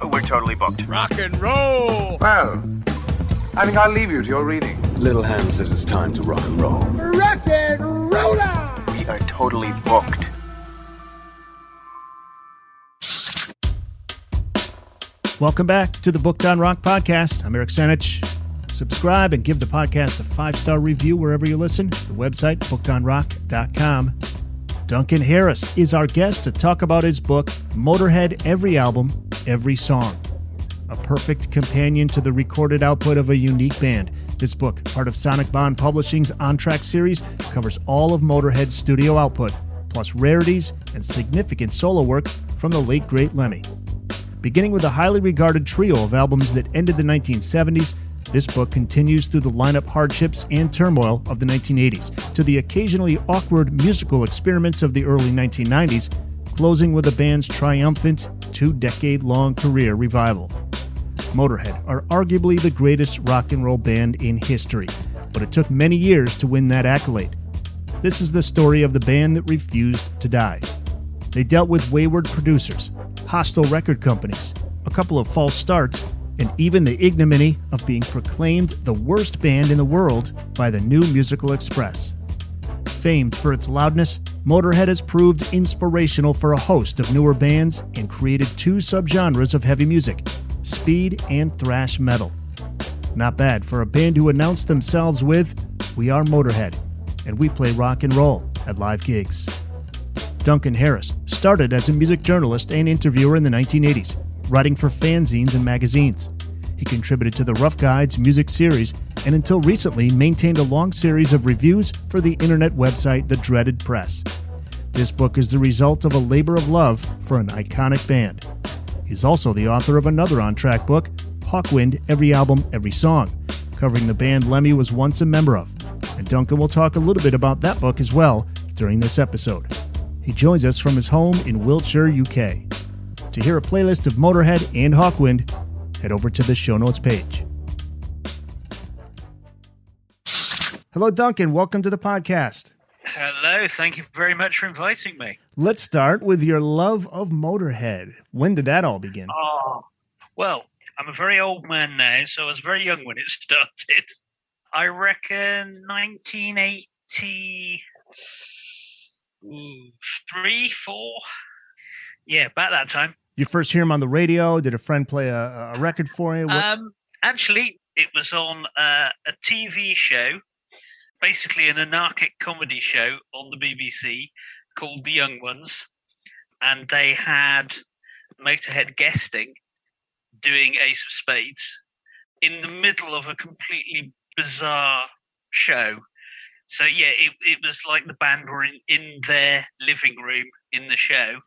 We're totally booked. Rock and roll! Well, I think I'll leave you to your reading. Little Hand says it's time to rock and roll. Rock and roller! We are totally booked. Welcome back to the Booked on Rock podcast. I'm Eric Senich. Subscribe and give the podcast a 5-star review wherever you listen. The website, bookedonrock.com. Duncan Harris is our guest to talk about his book, Motörhead, Every Album, Every Song. A perfect companion to the recorded output of a unique band. This book, part of Sonicbond Publishing's On-Track series, covers all of Motörhead's studio output, plus rarities and significant solo work from the late, great Lemmy. Beginning with a highly regarded trio of albums that ended the 1970s, this book continues through the lineup hardships and turmoil of the 1980s, to the occasionally awkward musical experiments of the early 1990s, closing with the band's triumphant, 2-decade-long career revival. Motörhead are arguably the greatest rock and roll band in history, but it took many years to win that accolade. This is the story of the band that refused to die. They dealt with wayward producers, hostile record companies, a couple of false starts, and even the ignominy of being proclaimed the worst band in the world by the New Musical Express. Famed for its loudness, Motörhead has proved inspirational for a host of newer bands and created 2 subgenres of heavy music, speed and thrash metal. Not bad for a band who announced themselves with, "We are Motörhead, and we play rock and roll at live gigs." Duncan Harris started as a music journalist and interviewer in the 1980s, writing for fanzines and magazines. He contributed to the Rough Guides music series and until recently maintained a long series of reviews for the internet website The Dreaded Press. This book is the result of a labor of love for an iconic band. He's also the author of another on-track book, Hawkwind, Every Album, Every Song, covering the band Lemmy was once a member of. And Duncan will talk a little bit about that book as well during this episode. He joins us from his home in Wiltshire, UK. To hear a playlist of Motörhead and Hawkwind, head over to the show notes page. Hello, Duncan. Welcome to the podcast. Hello. Thank you very much for inviting me. Let's start with your love of Motörhead. When did that all begin? Well, I'm a very old man now, so I was very young when it started. I reckon 1983, 4. Yeah, about that time. You first hear him on the radio? Did a friend play a record for you? Actually, it was on a TV show, basically an anarchic comedy show on the BBC called The Young Ones, and they had Motörhead guesting, doing Ace of Spades, in the middle of a completely bizarre show. So yeah, it was like the band were in their living room in the show.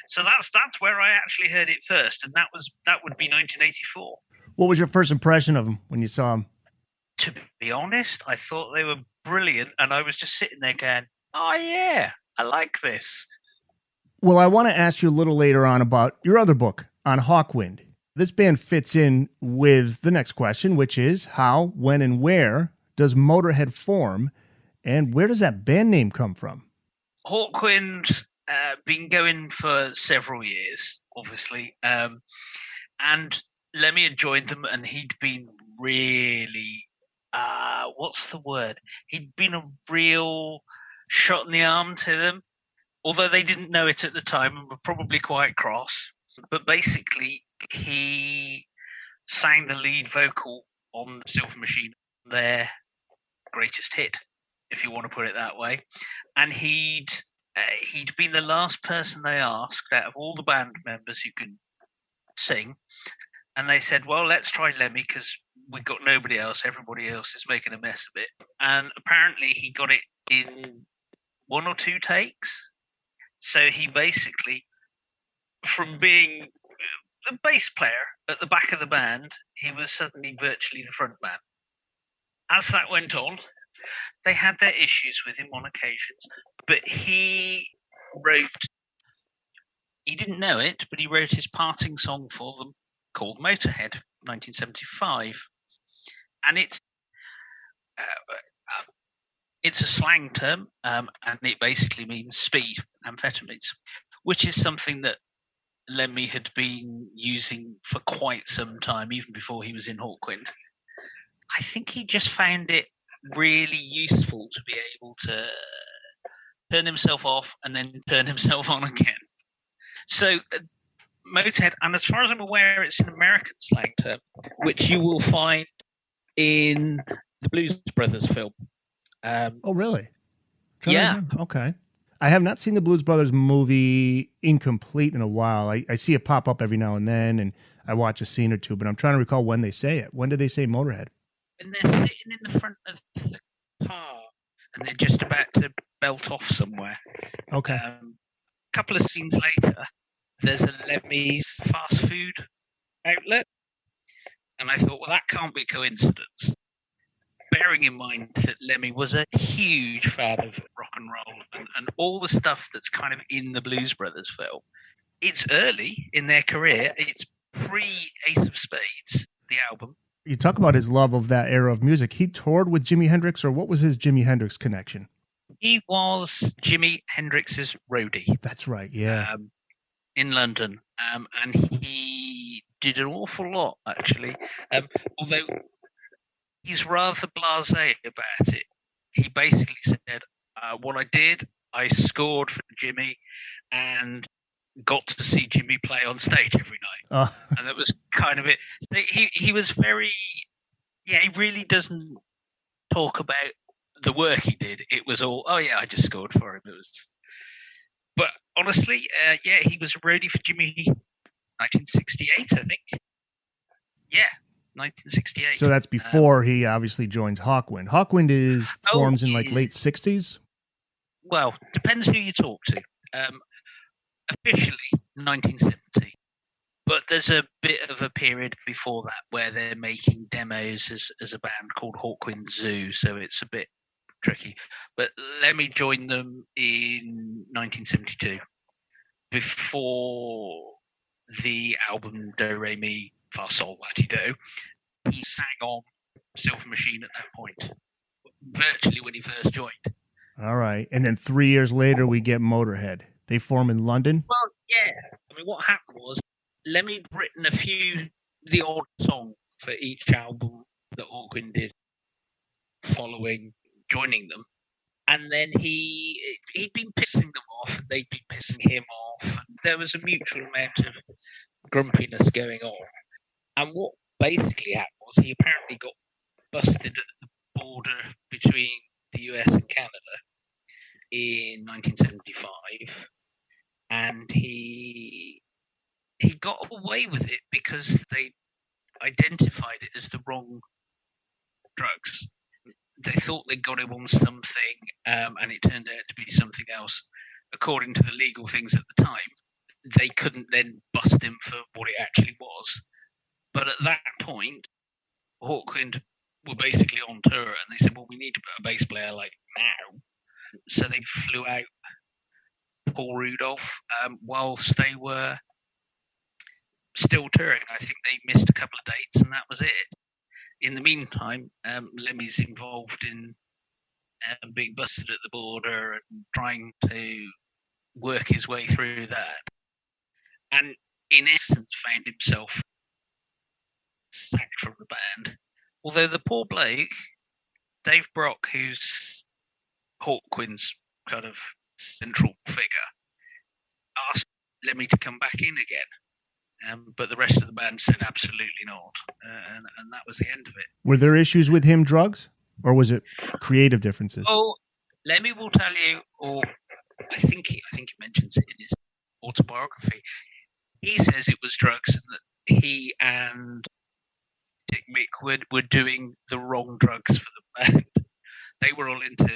So that's where I actually heard it first, and that would be 1984. What was your first impression of them when you saw them? To be honest, I thought they were brilliant, and I was just sitting there going, "Oh yeah, I like this." Well, I want to ask you a little later on about your other book on Hawkwind. This band fits in with the next question, which is how, when, and where does Motörhead form, and where does that band name come from? Hawkwind been going for several years, obviously, and Lemmy had joined them, and he'd been really, what's the word? He'd been a real shot in the arm to them, although they didn't know it at the time and were probably quite cross. But basically, he sang the lead vocal on Silver Machine, their greatest hit, if you want to put it that way. And he'd been the last person they asked out of all the band members who could sing. And they said, well, let's try Lemmy because we've got nobody else. Everybody else is making a mess of it. And apparently he got it in 1 or 2 takes. So he basically, from being the bass player at the back of the band, he was suddenly virtually the front man. As that went on, they had their issues with him on occasions, but he didn't know it, but he wrote his parting song for them called Motörhead, 1975. And it's a slang term, and it basically means speed, amphetamines, which is something that Lemmy had been using for quite some time, even before he was in Hawkwind. I think he just found it really useful to be able to turn himself off and then turn himself on again. So Motörhead, and as far as I'm aware, it's an American slang term, which you will find in the Blues Brothers film. Oh, really? Yeah. Okay. I have not seen the Blues Brothers movie incomplete in a while. I see it pop up every now and then, and I watch a scene or two, but I'm trying to recall when they say it. When do they say Motörhead? And they're sitting in the front of the car, and they're just about to belt off somewhere. Okay. A couple of scenes later, there's a Lemmy's fast food outlet, and I thought, well, that can't be a coincidence. Bearing in mind that Lemmy was a huge fan of rock and roll and all the stuff that's kind of in the Blues Brothers film. It's early in their career. It's pre-Ace of Spades, the album. You talk about his love of that era of music. He toured with Jimi Hendrix, or what was his Jimi Hendrix connection? He was Jimi Hendrix's roadie. That's right, yeah. In London. And he did an awful lot, actually. Although he's rather blasé about it. He basically said, what I did, I scored for Jimmy and got to see Jimmy play on stage every night. And that was kind of it. So he was very, he really doesn't talk about the work he did. It was all, oh yeah, I just scored for him. It was, but honestly, he was a roadie for Jimmy 1968, I think. Yeah, 1968. So that's before he obviously joins Hawkwind. Hawkwind forms in like late 60s? Well, depends who you talk to. Officially 1970, but there's a bit of a period before that where they're making demos as a band called Hawkwind Zoo, so it's a bit tricky. But Lemmy joined them in 1972, before the album Do Re Mi Fa Sol La Ti Do. He sang on Silver Machine at that point, virtually when he first joined. All right, and then 3 years later we get Motörhead. They form in London? Well, yeah. I mean, what happened was Lemmy'd written the odd song for each album that Hawkwind did following joining them. And then he'd been pissing them off, and they'd been pissing him off. And there was a mutual amount of grumpiness going on. And what basically happened was he apparently got busted at the border between the US and Canada in 1975, and he got away with it because they identified it as the wrong drugs. They thought they got him on something, and it turned out to be something else. According to the legal things at the time, they couldn't then bust him for what it actually was. But at that point, Hawkwind were basically on tour, and they said, well, we need to put a bass player like now. So they flew out Paul Rudolph whilst they were still touring. I think they missed a couple of dates, and that was it. In the meantime, Lemmy's involved in being busted at the border and trying to work his way through that. And in essence, found himself sacked from the band. Although the poor bloke, Dave Brock, who's Hawkwind's kind of central figure, asked Lemmy to come back in again. But the rest of the band said absolutely not. And that was the end of it. Were there issues with him, drugs? Or was it creative differences? Oh, Lemmy will tell you, or I think he mentions it in his autobiography. He says it was drugs, and that he and Dick Mick were doing the wrong drugs for the band. They were all into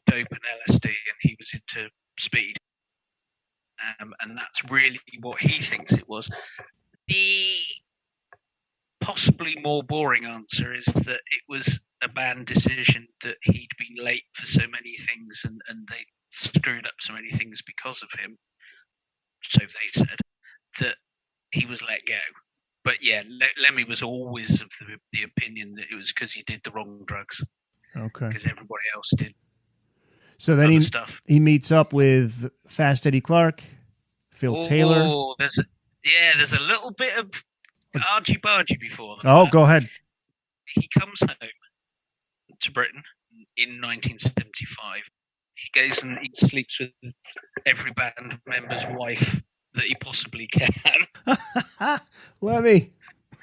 dope and LSD, and he was into speed. And that's really what he thinks it was. The possibly more boring answer is that it was a band decision that he'd been late for so many things, and they screwed up so many things because of him. So they said that he was let go. But yeah, Lemmy was always of the opinion that it was because he did the wrong drugs. Okay. Because everybody else did. So then stuff. he meets up with Fast Eddie Clarke, Phil Taylor. Oh, there's a little bit of argy-bargy before that. Oh, go ahead. He comes home to Britain in 1975. He goes and he sleeps with every band member's wife that he possibly can. Lemmy.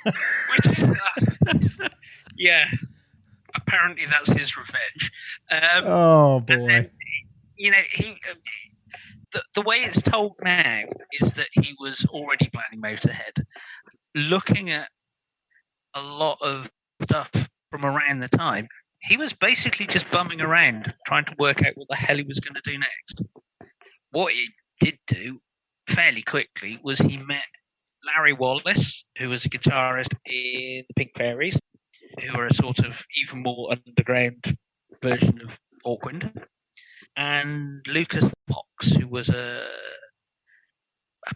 Which is, yeah, apparently that's his revenge. Oh, boy. Then, the way it's told now is that he was already planning Motörhead. Looking at a lot of stuff from around the time, he was basically just bumming around trying to work out what the hell he was going to do next. What he did do fairly quickly was he met Larry Wallace, who was a guitarist in the Pink Fairies, who are a sort of even more underground version of Hawkwind, and Lucas Fox, who was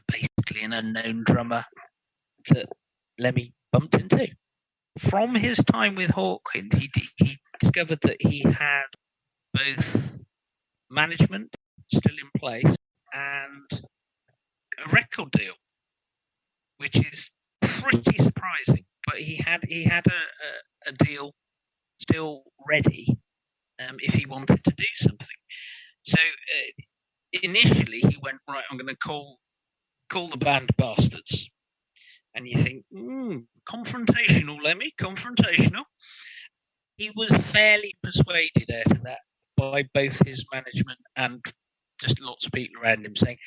basically an unknown drummer that Lemmy bumped into. From his time with Hawkwind, he discovered that he had both management still in place and a record deal, which is pretty surprising. But he had a deal still ready if he wanted to do something. So initially he went, right, I'm going to call the band Bastards. And you think, confrontational, Lemmy, confrontational. He was fairly persuaded out of that by both his management and just lots of people around him saying,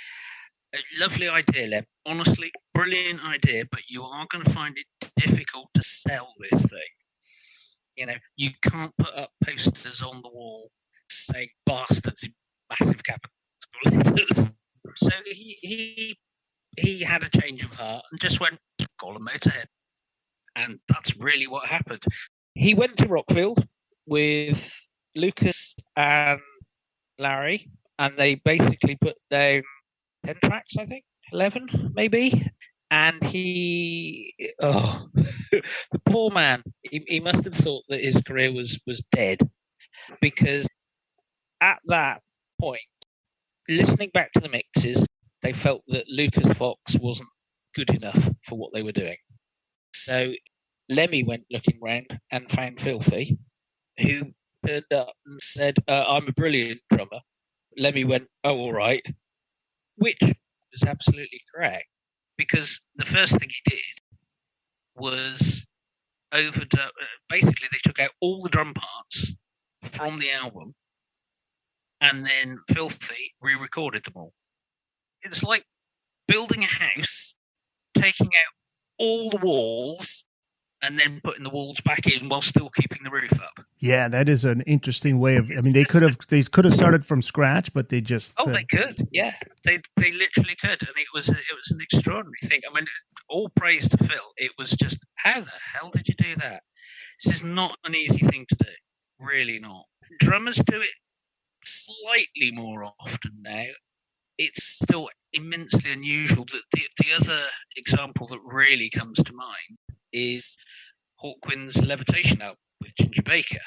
lovely idea, Lem. Honestly, brilliant idea, but you are going to find it difficult to sell this thing. You can't put up posters on the wall saying Bastards in massive capital letters. So he had a change of heart and just went, call him Motörhead. And that's really what happened. He went to Rockfield with Lucas and Larry, and they basically put down 10 tracks, I think, 11 maybe. And the poor man, he must have thought that his career was dead, because at that point, listening back to the mixes, they felt that Lucas Fox wasn't good enough for what they were doing. So Lemmy went looking round and found Filthy, who turned up and said, I'm a brilliant drummer. Lemmy went, oh, all right, which was absolutely correct, because the first thing he did was overdub. Basically, they took out all the drum parts from the album, and then Filthy re-recorded them all. It's like building a house, taking out all the walls, and then putting the walls back in while still keeping the roof up. Yeah, that is an interesting way of. I mean, they could have started from scratch, but they just. Oh, they could. Yeah, they literally could, and it was an extraordinary thing. I mean, all praise to Phil. It was just, how the hell did you do that? This is not an easy thing to do. Really not. Drummers do it slightly more often now. It's still immensely unusual. The other example that really comes to mind is Hawkwind's Levitation album with Ginger Baker.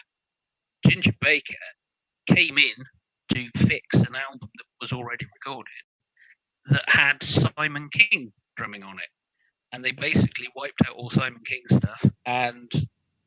Ginger Baker came in to fix an album that was already recorded that had Simon King drumming on it. And they basically wiped out all Simon King stuff, and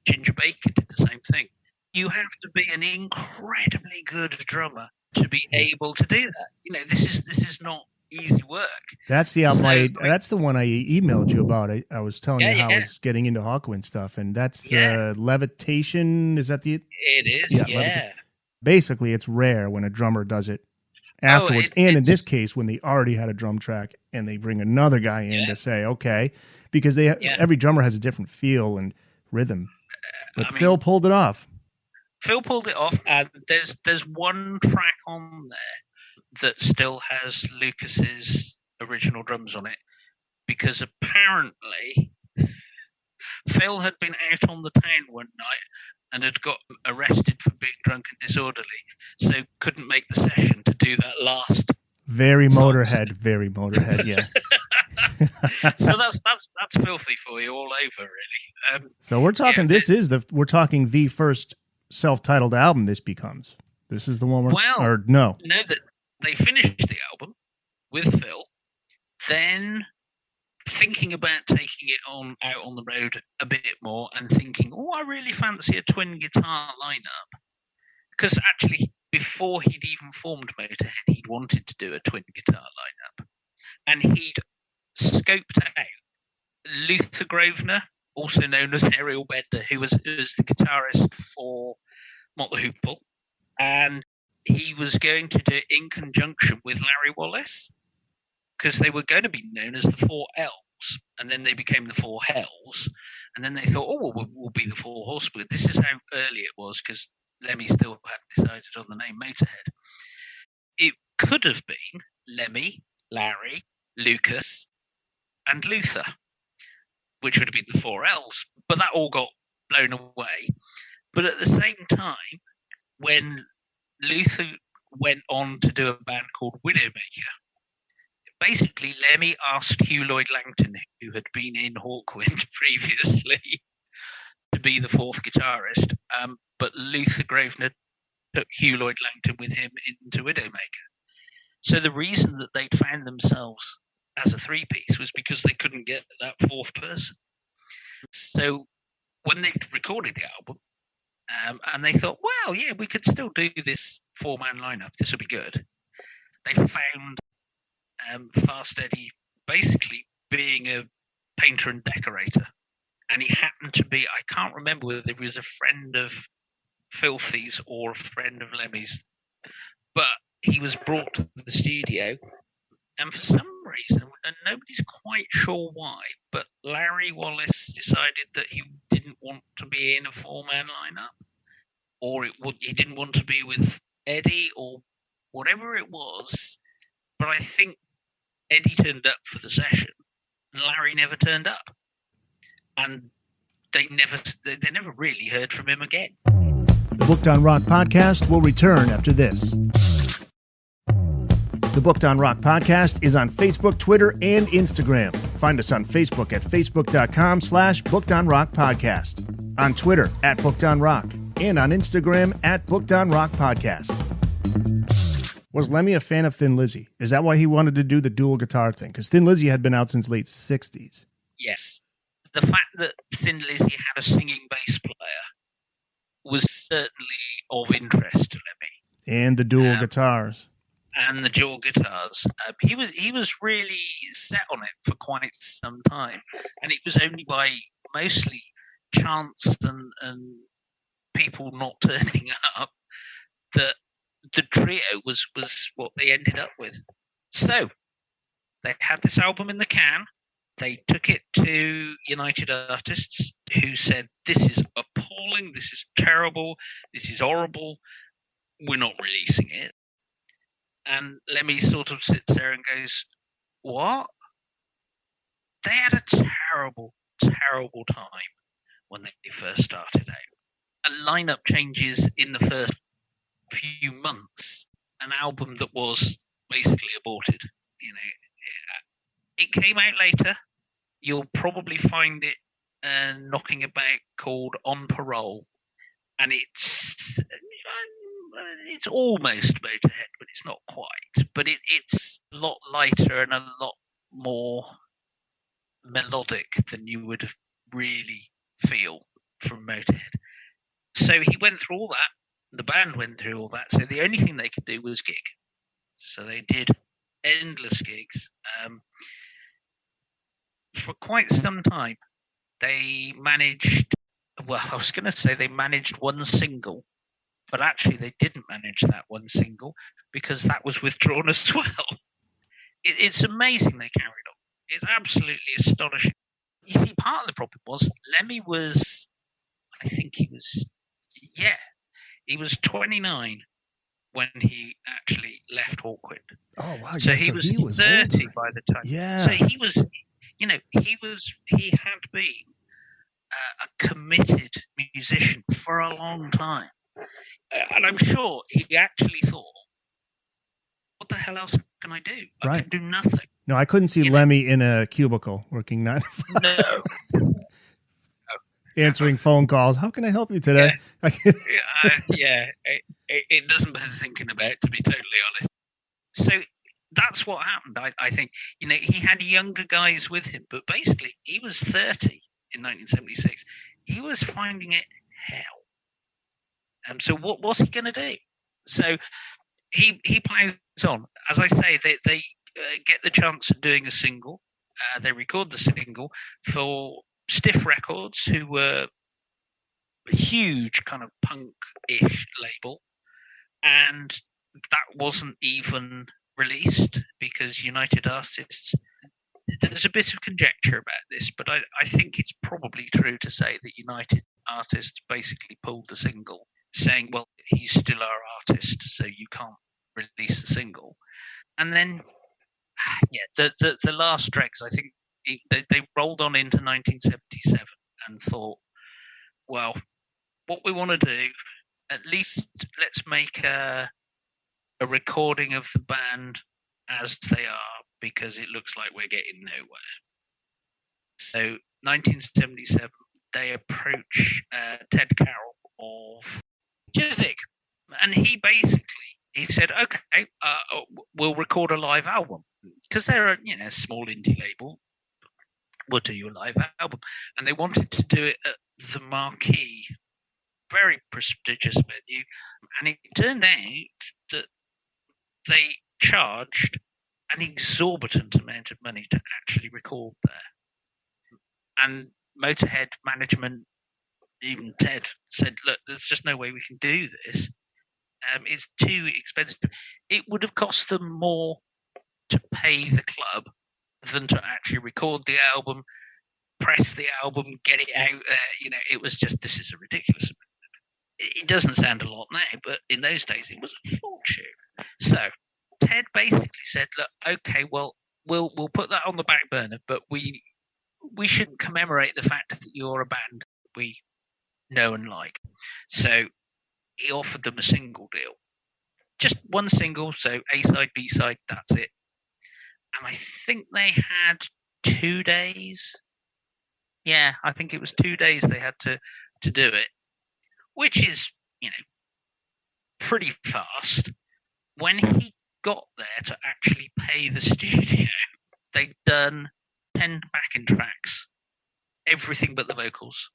Ginger Baker did the same thing. You have to be an incredibly good drummer to be able to do that. This is not easy work. That's the album. That's the one I emailed you about. I was telling you how I was getting into Hawkwind stuff, and that's Levitation. Is that the? It is. Yeah. Basically, it's rare when a drummer does it afterwards, and in this case, when they already had a drum track and they bring another guy in to say, okay, because every drummer has a different feel and rhythm. But Phil pulled it off. Phil pulled it off, and there's one track on there that still has Lucas's original drums on it, because apparently Phil had been out on the town one night and had got arrested for being drunk and disorderly, so couldn't make the session to do that last. Very Motörhead, yeah. So that's Filthy for you all over, really. So we're talking. We're talking the first self-titled album. This becomes. This is the one. No, that they finished the album with Phil, Then thinking about taking it out on the road a bit more and thinking, I really fancy a twin guitar lineup. Because actually, before he'd even formed Motörhead, he'd wanted to do a twin guitar lineup. And he'd scoped out Luther Grosvenor, also known as Ariel Bender, who was the guitarist for Motörhead, and he was going to do it in conjunction with Larry Wallace, because they were going to be known as the Four Elves, and then they became the Four Hells, and then they thought, we'll be the Four Horsemen. This is how early it was, because Lemmy still hadn't decided on the name Motörhead. It could have been Lemmy, Larry, Lucas, and Luther, which would have been the Four Elves, but that all got blown away. But at the same time, when Luther went on to do a band called Widowmaker, basically Lemmy asked Hugh Lloyd Langton, who had been in Hawkwind previously, to be the fourth guitarist, but Luther Grosvenor took Hugh Lloyd Langton with him into Widowmaker. So the reason that they'd found themselves as a three-piece was because they couldn't get that fourth person. So when they recorded the album, and they thought, well, yeah, we could still do this four-man lineup. This will be good. They found Fast Eddie basically being a painter and decorator. And he happened to be, I can't remember whether he was a friend of Filthy's or a friend of Lemmy's, but he was brought to the studio, and for some reason, and nobody's quite sure why, but Larry Wallace decided that he didn't want to be in a four-man lineup, or he didn't want to be with Eddie, or whatever it was. But I think Eddie turned up for the session, and Larry never turned up, and they never really heard from him again. The Booked on Rock podcast will return after this. The Booked on Rock podcast is on Facebook, Twitter, and Instagram. Find us on Facebook at facebook.com/bookedonrockpodcast, on Twitter at bookedonrock, and on Instagram at bookedonrockpodcast. Was Lemmy a fan of Thin Lizzy? Is that why he wanted to do the dual guitar thing? Because Thin Lizzy had been out since late 60s. Yes. The fact that Thin Lizzy had a singing bass player was certainly of interest to Lemmy. And the dual guitars. And the dual guitars. He was really set on it for quite some time. And it was only by mostly chance and people not turning up that the trio was what they ended up with. So they had this album in the can. They took it to United Artists, who said, this is appalling, this is terrible, this is horrible, we're not releasing it. And Lemmy sort of sits there and goes, what? They had a terrible, terrible time when they first started out. A lineup changes in the first few months, an album that was basically aborted. You know, it came out later. You'll probably find it knocking about, called On Parole, and it's almost Motörhead, but it's not quite. But it's a lot lighter and a lot more melodic than you would really feel from Motörhead. So he went through all that. The band went through all that. So the only thing they could do was gig. So they did endless gigs. For quite some time, they managed, well, I was going to say they managed one single, but actually they didn't manage that one single because that was withdrawn as well. It's amazing they carried on. It's absolutely astonishing. You see, part of the problem was Lemmy was, I think he was 29 when he actually left Hawkwind. Oh, wow. So he was 30 older by the time. Yeah. So he was, he had been a committed musician for a long time. And I'm sure he actually thought, what the hell else can I do? I can do nothing. No, I couldn't see Lemmy in a cubicle working 9 to 5. No. Answering phone calls. How can I help you today? It doesn't bear thinking about, to be totally honest. So that's what happened. I think, he had younger guys with him, but basically he was 30 in 1976. He was finding it hell. So what was he going to do? So he plows on. As I say, they get the chance of doing a single. They record the single for Stiff Records, who were a huge kind of punk-ish label, and that wasn't even released because United Artists. There's a bit of conjecture about this, but I think it's probably true to say that United Artists basically pulled the single, saying, well, he's still our artist, so you can't release the single. And then, the last dregs, I think they rolled on into 1977 and thought, well, what we want to do, at least let's make a recording of the band as they are, because it looks like we're getting nowhere. So 1977, they approach Ted Carroll of Chiswick, and he said, okay, we'll record a live album, because they're a small indie label. We'll do you a live album. And they wanted to do it at the Marquee, very prestigious venue, and it turned out that they charged an exorbitant amount of money to actually record there. And Motörhead management, even Ted, said, look, there's just no way we can do this. It's too expensive. It would have cost them more to pay the club than to actually record the album, press the album, get it out there. It was just, this is a ridiculous amount. It doesn't sound a lot now, but in those days it was a fortune. So Ted basically said, look, okay, well, we'll put that on the back burner, but we should commemorate the fact that you're a band we know and like. So he offered them a single deal. Just one single, so A-side, B-side, that's it. And I think they had 2 days. Yeah, I think it was 2 days they had to do it, which is, pretty fast. When he got there to actually pay the studio, they'd done 10 backing tracks, everything but the vocals.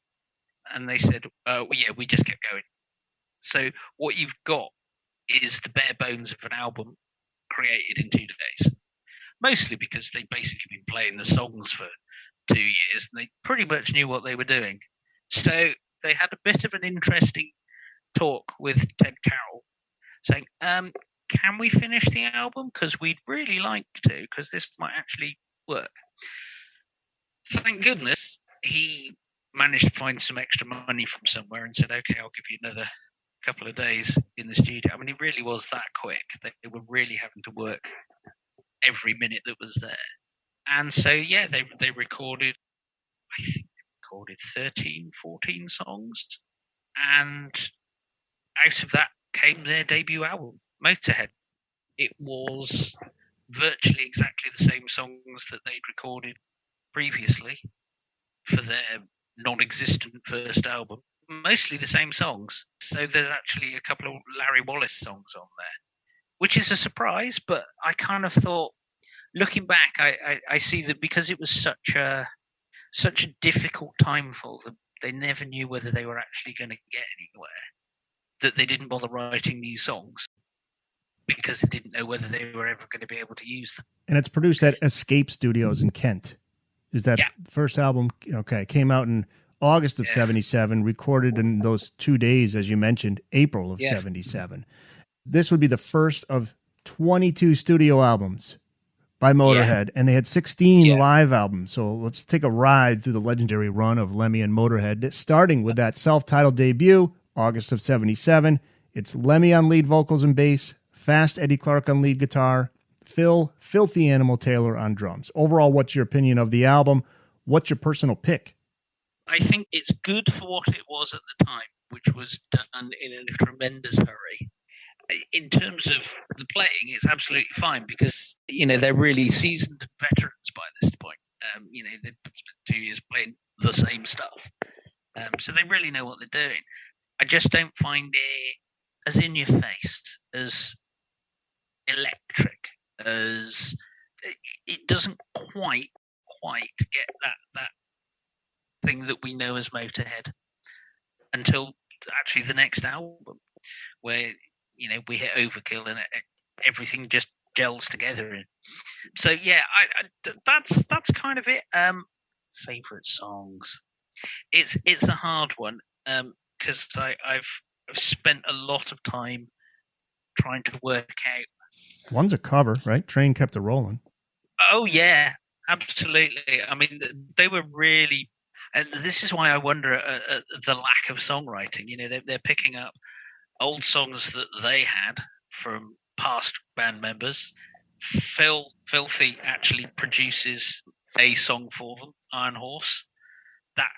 And they said, we just kept going. So what you've got is the bare bones of an album created in 2 days. Mostly because they'd basically been playing the songs for 2 years and they pretty much knew what they were doing. So they had a bit of an interesting talk with Ted Carroll saying, can we finish the album? Because we'd really like to, because this might actually work. Thank goodness he managed to find some extra money from somewhere and said, okay, I'll give you another couple of days in the studio. I mean, it really was that quick. They were really having to work every minute that was there. And so, they recorded, I think they recorded 13, 14 songs. And out of that came their debut album, Motörhead. It was virtually exactly the same songs that they'd recorded previously for their non-existent first album. Mostly the same songs. So there's actually a couple of Larry Wallace songs on there, which is a surprise, but I kind of thought, looking back, I see that because it was such a difficult time for them, they never knew whether they were actually going to get anywhere, that they didn't bother writing new songs because they didn't know whether they were ever going to be able to use them. And it's produced at Escape Studios in Kent. Is that first album? Okay, came out in August of 77, recorded in those 2 days, as you mentioned, April of 77. This would be the first of 22 studio albums by Motörhead, and they had 16 live albums. So let's take a ride through the legendary run of Lemmy and Motörhead, starting with that self-titled debut, August of 77. It's Lemmy on lead vocals and bass, Fast Eddie Clark on lead guitar, Phil Filthy Animal Taylor on drums. Overall, what's your opinion of the album? What's your personal pick? I think it's good for what it was at the time, which was done in a tremendous hurry. In terms of the playing, it's absolutely fine because, they're really seasoned veterans by this point. They've spent 2 years playing the same stuff. So they really know what they're doing. I just don't find it as in your face, as electric as it doesn't quite get that thing that we know as Motörhead until actually the next album, where we hit Overkill and everything just gels together. So yeah, that's kind of it. Favorite songs. It's a hard one because I've spent a lot of time trying to work out. One's a cover, right? Train Kept It Rolling. Oh yeah, absolutely. I mean, they were really, and this is why I wonder at the lack of songwriting. They're picking up old songs that they had from past band members. Filthy actually produces a song for them, Iron Horse. That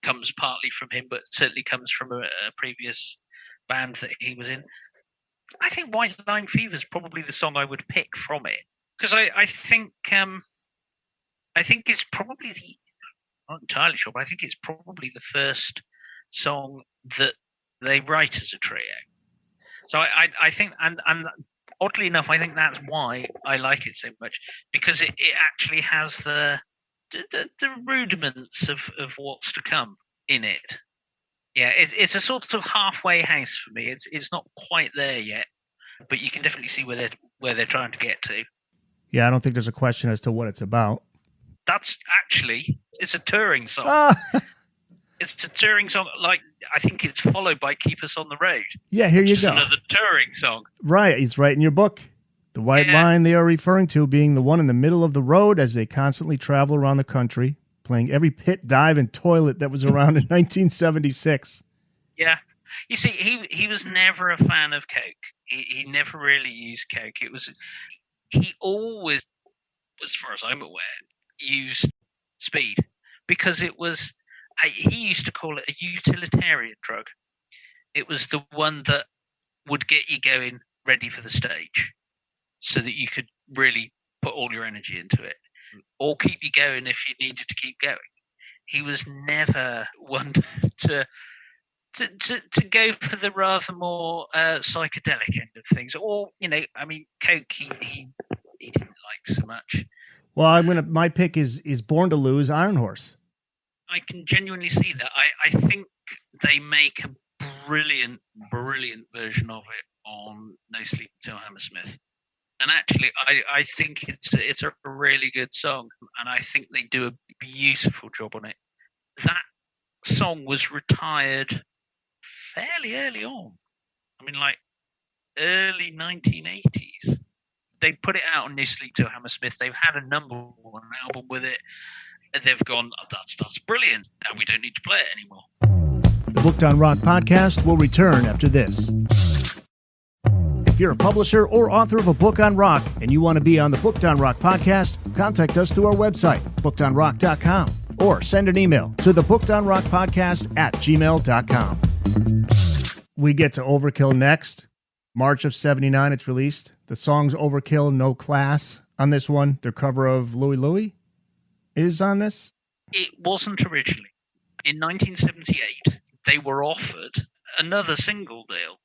comes partly from him, but certainly comes from a previous band that he was in. I think White Line Fever is probably the song I would pick from it, because I think it's probably I'm not entirely sure, but I think it's probably the first song that they write as a trio. So I think, and oddly enough, I think that's why I like it so much, because it actually has the rudiments of what's to come in it. Yeah, it's a sort of halfway house for me. It's not quite there yet, but you can definitely see where they're trying to get to. Yeah, I don't think there's a question as to what it's about. It's a touring song. It's a touring song. Like, I think it's followed by Keep Us on the Road. Yeah, here you go. Another touring song. Right, it's right in your book. The white line they are referring to being the one in the middle of the road as they constantly travel around the country, playing every pit, dive, and toilet that was around in 1976. Yeah. You see, he was never a fan of Coke. He never really used Coke. He always, as far as I'm aware, used speed, because it was, he used to call it a utilitarian drug. It was the one that would get you going ready for the stage so that you could really put all your energy into it, or keep you going if you needed to keep going. He was never one to go for the rather more psychedelic end of things, or Coke he didn't like so much. Well, my pick is Born to Lose, Iron Horse. I can genuinely see that. I think they make a brilliant version of it on No Sleep Till Hammersmith. And actually, I think it's a really good song, and I think they do a beautiful job on it. That song was retired fairly early on. I mean, like early 1980s. They put it out on No Sleep Till Hammersmith. They've had a #1 album with it. They've gone, oh, that's brilliant, and we don't need to play it anymore. The Booked on Rock podcast will return after this. If you're a publisher or author of a book on rock and you want to be on the Booked on Rock podcast, contact us through our website, bookedonrock.com, or send an email to the Booked on Rock podcast @gmail.com. We get to Overkill next. March of 79, it's released. The song's Overkill, No Class. On this one, their cover of Louie Louie is on this? It wasn't originally. In 1978, they were offered another single deal.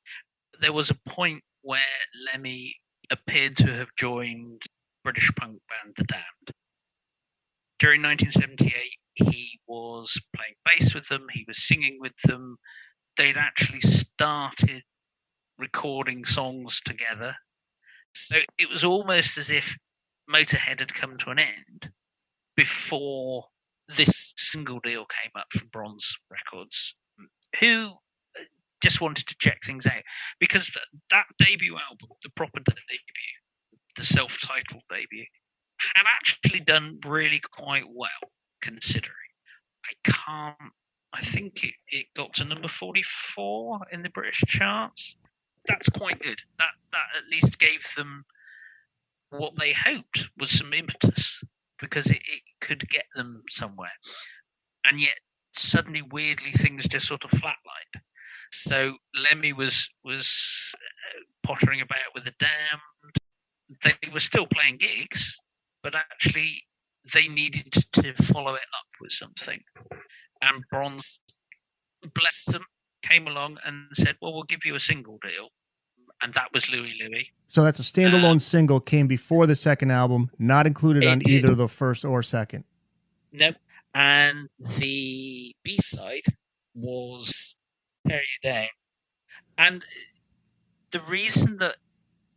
There was a point where Lemmy appeared to have joined British punk band The Damned. During 1978, he was playing bass with them, he was singing with them. They'd actually started recording songs together. So it was almost as if Motörhead had come to an end before this single deal came up from Bronze Records, who just wanted to check things out, because that debut album, the proper debut, the self-titled debut, had actually done really quite well, considering. I think it got to number 44 in the British charts. That's quite good. That at least gave them what they hoped was some impetus, because it could get them somewhere. And yet, suddenly, weirdly, things just sort of flatlined. So Lemmy was pottering about with The Damned. They were still playing gigs, but actually they needed to follow it up with something. And Bronze, bless them, came along and said, well, we'll give you a single deal, and that was Louie Louie. So that's a standalone single, came before the second album, not included on either the first or second. Nope. And the B-side was Tear You Down. And the reason that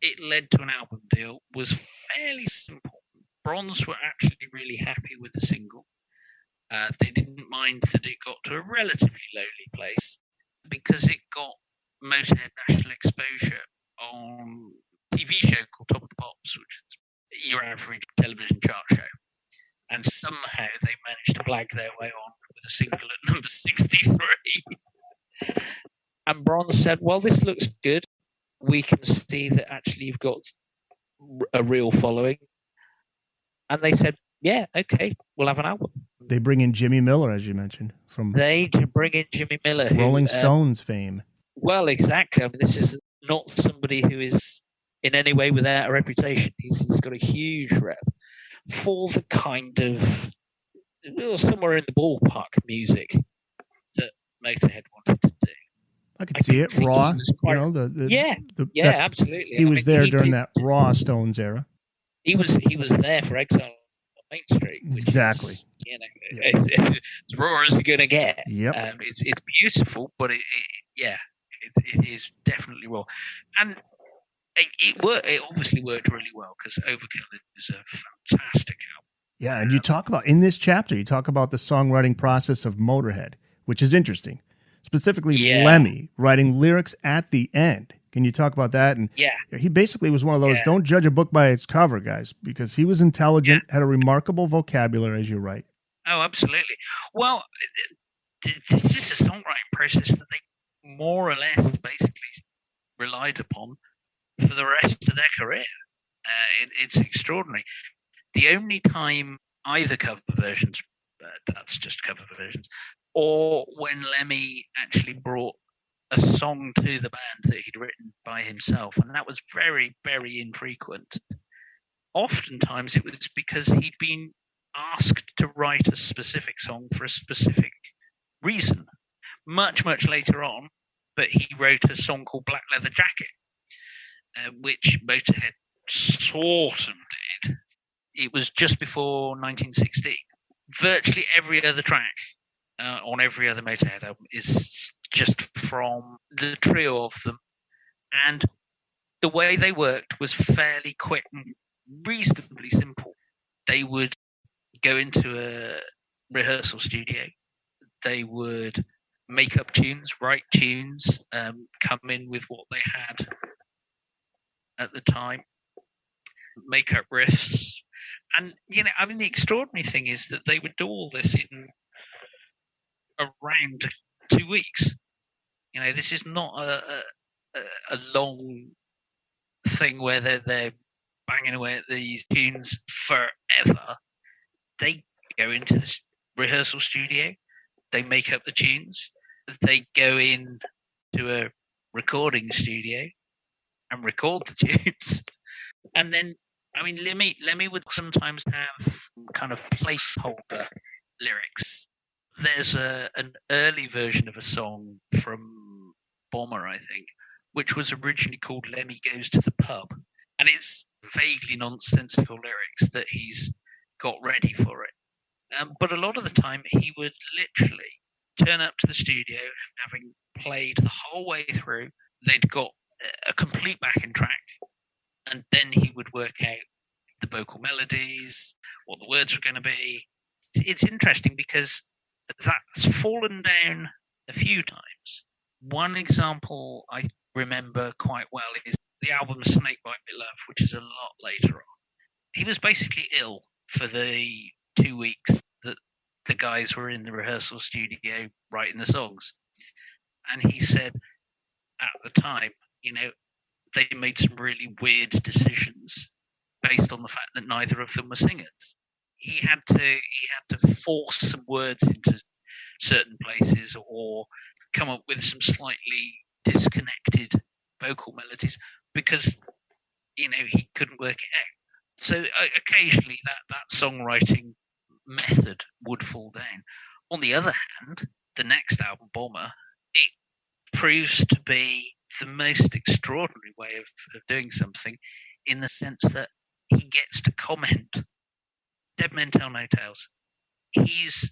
it led to an album deal was fairly simple. Bronze were actually really happy with the single. They didn't mind that it got to a relatively lowly place because it got Motörhead national exposure on a TV show called Top of the Pops, which is your average television chart show. And somehow they managed to blag their way on with a single at number 63. And Bronze said, well, this looks good. We can see that actually you've got a real following. And they said, yeah, okay, we'll have an album. They bring in Jimmy Miller, as you mentioned, from They do bring in Jimmy Miller, Rolling Stones fame. Well, exactly. I mean, this is not somebody who is in any way without a reputation. He's got a huge rep for the kind of somewhere in the ballpark music that Motörhead wanted to do. I could see it raw. Absolutely. He was there during that raw Stones era. He was there for Exile on Main Street. Exactly. Is, it's raw as you're going to get. Yep. It's beautiful, but it is definitely raw, and it worked. It obviously worked really well because Overkill is a fantastic album. Yeah, and you talk about in this chapter, you talk about the songwriting process of Motörhead, which is interesting. Specifically, Lemmy writing lyrics at the end. Can you talk about that? And he basically was one of those, don't judge a book by its cover, guys, because he was intelligent, had a remarkable vocabulary, as you write. Oh, absolutely. Well, this is a songwriting process that they more or less basically relied upon for the rest of their career. It's extraordinary. The only time either cover versions, that's just cover versions, or when Lemmy actually brought a song to the band that he'd written by himself, and that was very, very infrequent. Oftentimes it was because he'd been asked to write a specific song for a specific reason. Much, much later on, but he wrote a song called Black Leather Jacket, which Motörhead sort of did. It was just before 1960. Virtually every other track on every other Motörhead album is just from the trio of them. And the way they worked was fairly quick and reasonably simple. They would go into a rehearsal studio. They would make up tunes, write tunes, come in with what they had at the time, make up riffs. And, the extraordinary thing is that they would do all this in around 2 weeks. This is not a long thing where they're banging away at these tunes forever. They go into the rehearsal studio, they make up the tunes, they go in to a recording studio and record the tunes. And then, Lemmy would sometimes have kind of placeholder lyrics. There's an early version of a song from Bomber, I think, which was originally called Lemmy Goes to the Pub. And it's vaguely nonsensical lyrics that he's got ready for it. But a lot of the time, he would literally turn up to the studio, having played the whole way through. They'd got a complete backing track, and then he would work out the vocal melodies, what the words were going to be. It's interesting because that's fallen down a few times. One example I remember quite well is the album Snake Bite Me Love, which is a lot later on. He was basically ill for the 2 weeks that the guys were in the rehearsal studio writing the songs. And he said at the time, they made some really weird decisions based on the fact that neither of them were singers. He had to force some words into certain places or come up with some slightly disconnected vocal melodies because he couldn't work it out. So occasionally that songwriting method would fall down. On the other hand, the next album, Bomber, it proves to be the most extraordinary way of doing something, in the sense that he gets to comment. Dead Men Tell No Tales. He's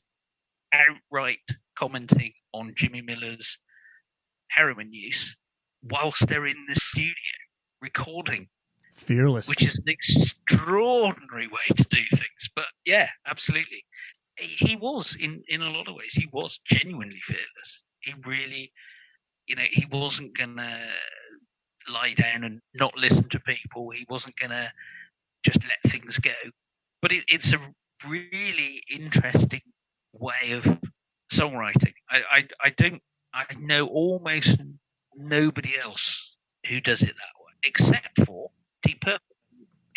outright commenting on Jimmy Miller's heroin use whilst they're in the studio recording. Fearless. Which is an extraordinary way to do things. But yeah, absolutely. He was, in a lot of ways, he was genuinely fearless. He really, he wasn't going to lie down and not listen to people. He wasn't going to just let things go. But it's a really interesting way of songwriting. I know almost nobody else who does it that way, except for Deep Purple,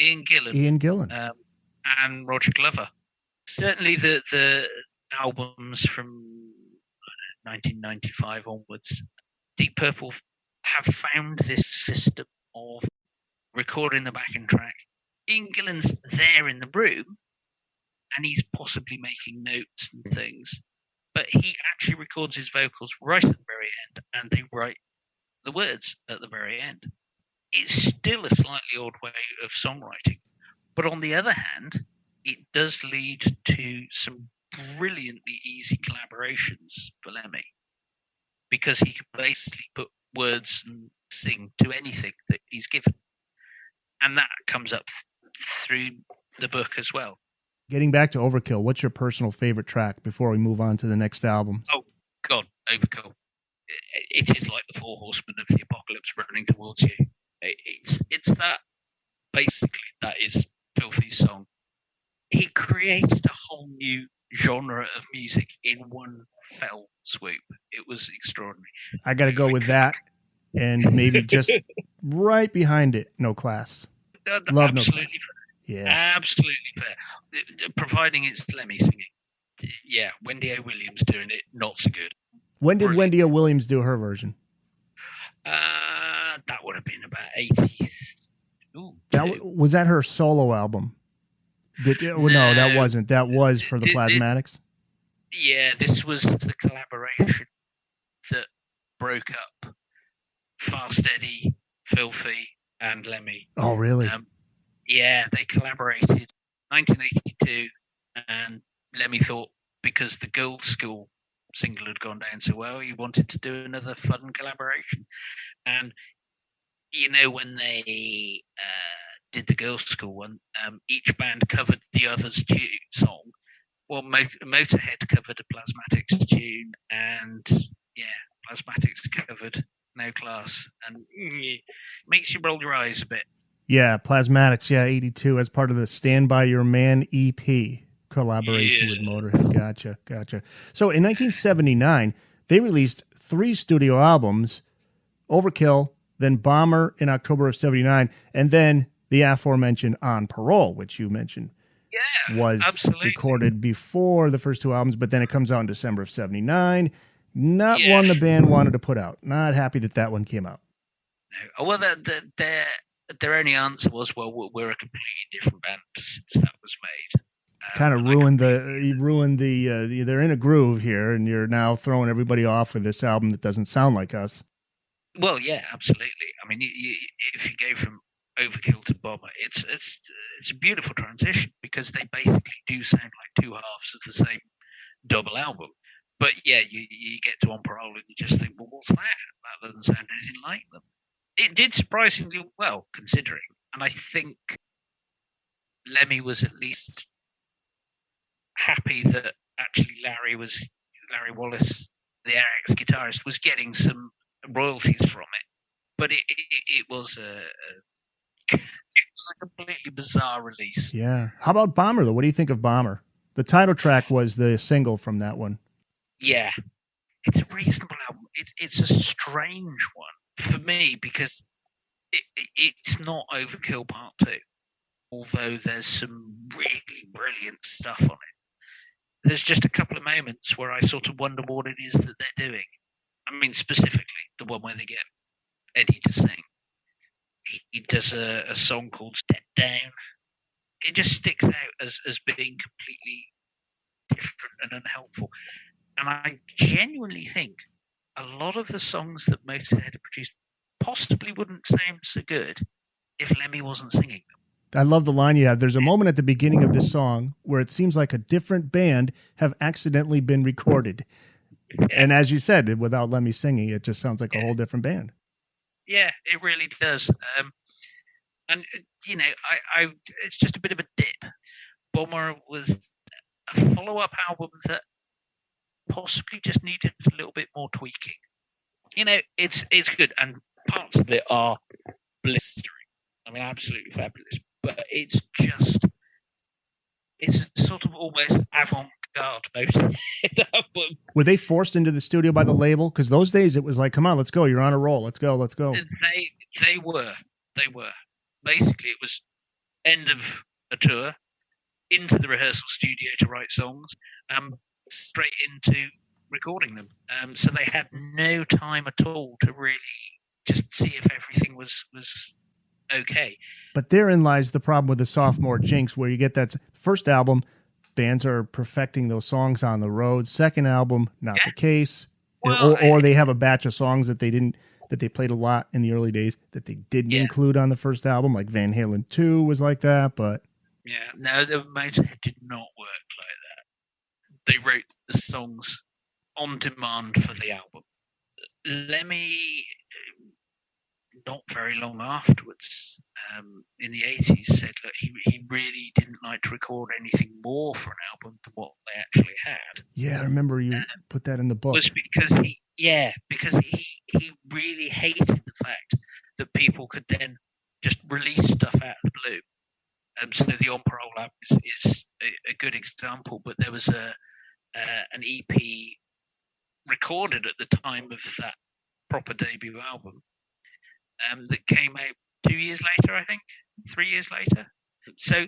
Ian Gillan, and Roger Glover. Certainly the albums from 1995 onwards, Deep Purple have found this system of recording the backing track. Ian Gillan's there in the room, and he's possibly making notes and things, but he actually records his vocals right at the very end, and they write the words at the very end. It's still a slightly odd way of songwriting, but on the other hand, it does lead to some brilliantly easy collaborations for Lemmy, because he can basically put words and sing to anything that he's given, and that comes up through the book as well. Getting back to Overkill, what's your personal favorite track before we move on to the next album? Oh, God, Overkill. It is like the Four Horsemen of the Apocalypse running towards you. It's that, basically, that is Filthy's song. He created a whole new genre of music in one fell swoop. It was extraordinary. I got to go with that, and maybe just right behind it, No Class. Love No Class. Yeah, absolutely fair. Providing it's Lemmy singing. Yeah, Wendy O. Williams doing it, not so good. When did Wendy O. Williams do her version? That would have been about 80. Was that her solo album? No, that wasn't. That was for the Plasmatics. Yeah, this was the collaboration that broke up Fast Eddie, Filthy, and Lemmy. Oh, really? Yeah, they collaborated 1982, and Lemmy thought, because the Girls' School single had gone down so well, he wanted to do another fun collaboration. And when they did the Girls' School one, each band covered the other's song. Well, Motörhead covered a Plasmatics tune, and Plasmatics covered No Class, and makes you roll your eyes a bit. Yeah, Plasmatics, 82 as part of the Stand By Your Man EP collaboration with Motörhead. Gotcha. So in 1979, they released 3 studio albums, Overkill, then Bomber in October of 79, and then the aforementioned On Parole, which you mentioned was recorded before the first 2 albums, but then it comes out in December of 79. Not one the band wanted to put out. Not happy that one came out. No. Well, their only answer was, well, we're a completely different band since that was made. Kind of ruined the they're in a groove here, and you're now throwing everybody off with this album that doesn't sound like us. Well, yeah, absolutely. I mean, if you go from Overkill to Bomber, it's a beautiful transition, because they basically do sound like 2 halves of the same double album. But yeah, you get to On Parole and you just think, well, what's that? That doesn't sound anything like them. It did surprisingly well, considering. And I think Lemmy was at least happy that actually Larry Wallace, the Arix guitarist, was getting some royalties from it. But it was a completely bizarre release. Yeah. How about Bomber, though? What do you think of Bomber? The title track was the single from that one. Yeah. It's a reasonable album. It's a strange one for me, because it's not Overkill Part 2, although there's some really brilliant stuff on it. There's just a couple of moments where I sort of wonder what it is that they're doing. I mean, specifically the one where they get Eddie to sing. He does a song called Step Down. It just sticks out as being completely different and unhelpful. And I genuinely think a lot of the songs that Motörhead had produced possibly wouldn't sound so good if Lemmy wasn't singing them. I love the line you have. There's a moment at the beginning of this song where it seems like a different band have accidentally been recorded. Yeah. And as you said, without Lemmy singing, it just sounds like a whole different band. Yeah, it really does. And, I it's just a bit of a dip. Bomber was a follow-up album that possibly just needed a little bit more tweaking. It's good, and parts of it are blistering. I mean, absolutely fabulous. But it's sort of almost avant-garde Motörhead album. Were they forced into the studio by the label? Because those days it was like, come on, let's go. You're on a roll. Let's go. They were. Basically, it was end of a tour, into the rehearsal studio to write songs, straight into recording them. So they had no time at all to really just see if everything was okay. But therein lies the problem with the sophomore jinx, where you get that first album, bands are perfecting those songs on the road. Second album, not the case. Well, or they have a batch of songs that they played a lot in the early days that they didn't include on the first album, like Van Halen 2 was like that, but... Yeah, no, the Motörhead did not work like that. They wrote the songs on demand for the album. Lemmy, not very long afterwards, in the 80s, said that he really didn't like to record anything more for an album than what they actually had. Yeah, I remember you put that in the book. Was because he really hated the fact that people could then just release stuff out of the blue. So the On Parole album is a good example, but there was an EP recorded at the time of that proper debut album that came out 2 years later, I think, 3 years later. So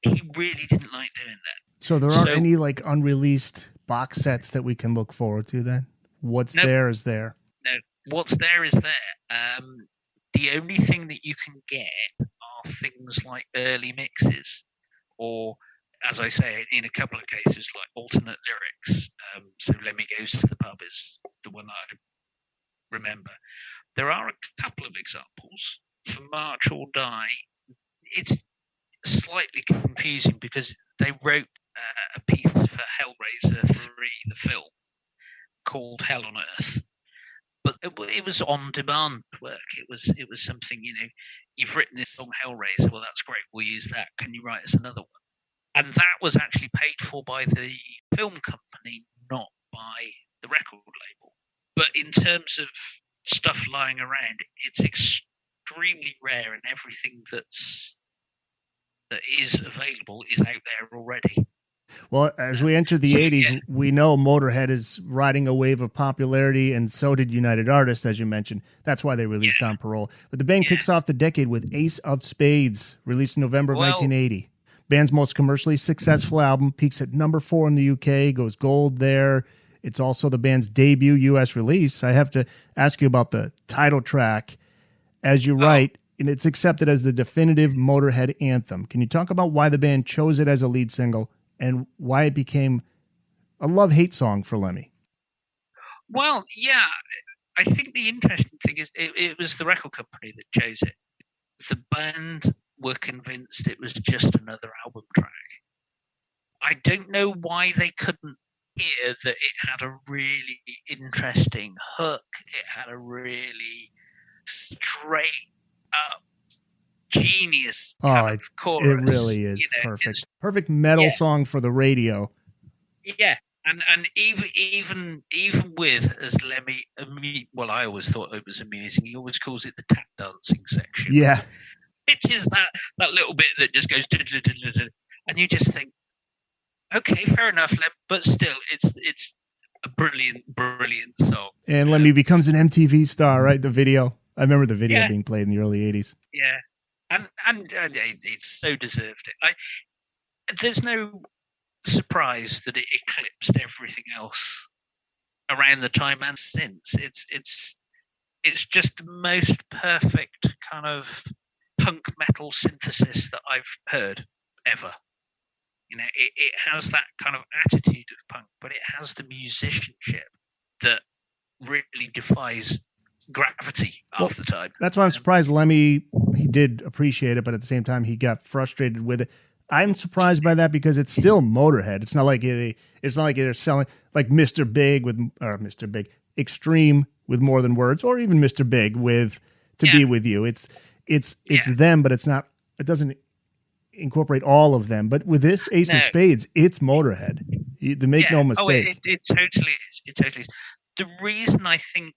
he really didn't like doing that. So there aren't any like unreleased box sets that we can look forward to then? There is there. No, what's there is there. The only thing that you can get are things like early mixes, or, as I say, in a couple of cases, like alternate lyrics. So Lemmy Goes to the Pub is the one that I remember. There are a couple of examples. For March or Die, it's slightly confusing because they wrote a piece for Hellraiser 3, the film, called Hell on Earth. But it was on-demand work. It was something, you've written this song Hellraiser. Well, that's great. We'll use that. Can you write us another one? And that was actually paid for by the film company, not by the record label. But in terms of stuff lying around, it's extremely rare, and everything that is available is out there already. Well, as we enter the 80s, we know Motörhead is riding a wave of popularity, and so did United Artists, as you mentioned. That's why they released On Parole. But the band kicks off the decade with Ace of Spades, released in November of 1980. Band's most commercially successful album, peaks at number 4 in the UK, goes gold there. It's also the band's debut U.S. release. I have to ask you about the title track. As you write, and it's accepted as the definitive Motörhead anthem. Can you talk about why the band chose it as a lead single and why it became a love-hate song for Lemmy? Well, yeah, I think the interesting thing is it was the record company that chose it. The band were convinced it was just another album track. I don't know why they couldn't hear that it had a really interesting hook. It had a really straight up genius kind of chorus. It really is perfect. Perfect metal song for the radio. Yeah, and even with, as Lemmy, I always thought it was amusing. He always calls it the tap dancing section. Yeah, which is that little bit that just goes, and you just think, okay, fair enough, Lem, but still, it's a brilliant song. And Lemmy becomes an MTV star, right? The video. I remember the video being played in the early 80s. Yeah, and it's so deserved it. There's no surprise that it eclipsed everything else around the time and since. It's just the most perfect kind of punk metal synthesis that I've heard ever. It has that kind of attitude of punk, but it has the musicianship that really defies gravity half the time. That's why I'm surprised Lemmy, he did appreciate it, but at the same time, he got frustrated with it. I'm surprised by that because it's still Motörhead. It's not like they're selling like Mr. Big Mr. Big Extreme with more than words, or even Mr. Big with To Be With You. It's them, but it's not. It doesn't incorporate all of them. But with this Ace of Spades, it's Motörhead. Make no mistake. It totally is. It totally is. The reason I think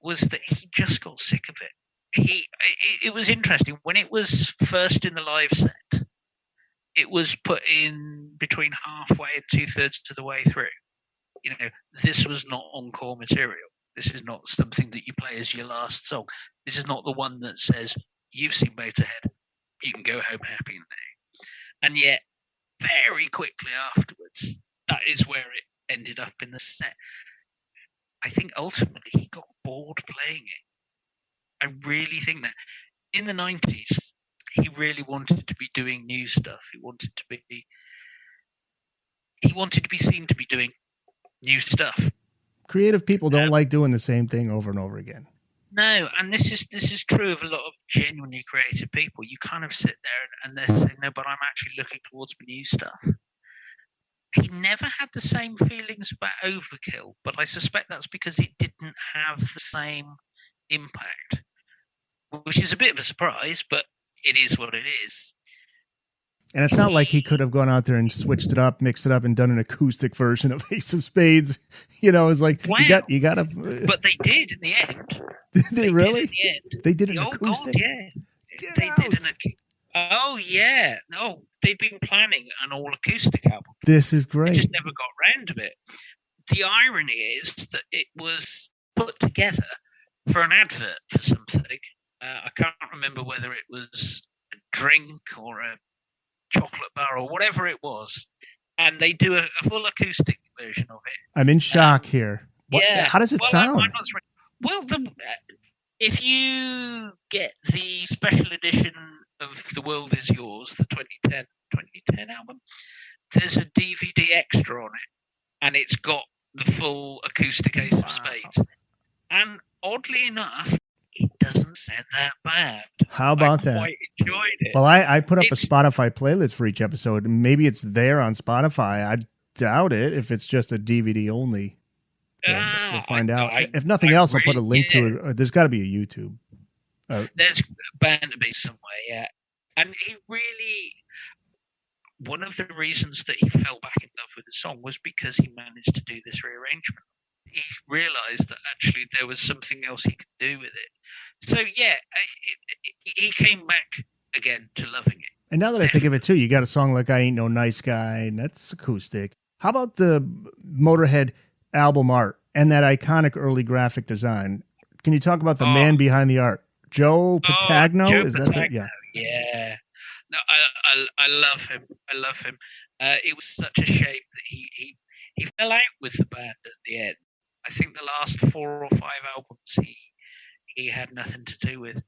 was that he just got sick of it. It was interesting when it was first in the live set. It was put in between halfway and 2/3 to the way through. You know, this was not encore material. This is not something that you play as your last song. This is not the one that says, you've seen Motörhead, you can go home happy now. And yet, very quickly afterwards, that is where it ended up in the set. I think ultimately he got bored playing it. I really think that. In the 90s, he really wanted to be doing new stuff. He wanted to be seen to be doing new stuff. Creative people don't like doing the same thing over and over again. No, and this is true of a lot of genuinely creative people. You kind of sit there and they're saying, no, but I'm actually looking towards new stuff. He never had the same feelings about Overkill, but I suspect that's because it didn't have the same impact, which is a bit of a surprise, but it is what it is. And it's not like he could have gone out there and switched it up, mixed it up, and done an acoustic version of Ace of Spades. You know, it's like, wow. you got to. But they did in the end. Did they really? Did in the end. They did an acoustic? God, yeah. They did an Oh, yeah. No, they've been planning an all-acoustic album. This is great. They just never got round to it. The irony is that it was put together for an advert for something. I can't remember whether it was a drink or a chocolate bar or whatever it was. And they do a full acoustic version of it. I'm in shock here. Yeah. How does it sound? If you get the special edition of The World Is Yours, the 2010 album, there's a DVD extra on it, and it's got the full acoustic Ace of Spades. And oddly enough, it doesn't sound that bad. How about that? I quite enjoyed it. Well, I put up a Spotify playlist for each episode, and maybe it's there on Spotify. I doubt it if it's just a DVD only. We'll find out. If nothing else, I'll put a link to it. There's got to be a YouTube. There's bound to be somewhere, yeah. And he really, one of the reasons that he fell back in love with the song was because he managed to do this rearrangement. He realised that actually there was something else he could do with it. So yeah, he came back again to loving it. And now that I think of it too, you got a song like I Ain't No Nice Guy, and that's acoustic. How about the Motörhead album art and that iconic early graphic design? Can you talk about the man behind the art? Joe Patagno? Joe Is Patagno, that the, yeah. No, I love him. I love him. It was such a shame that he fell out with the band at the end. I think the last 4 or 5 albums he had nothing to do with.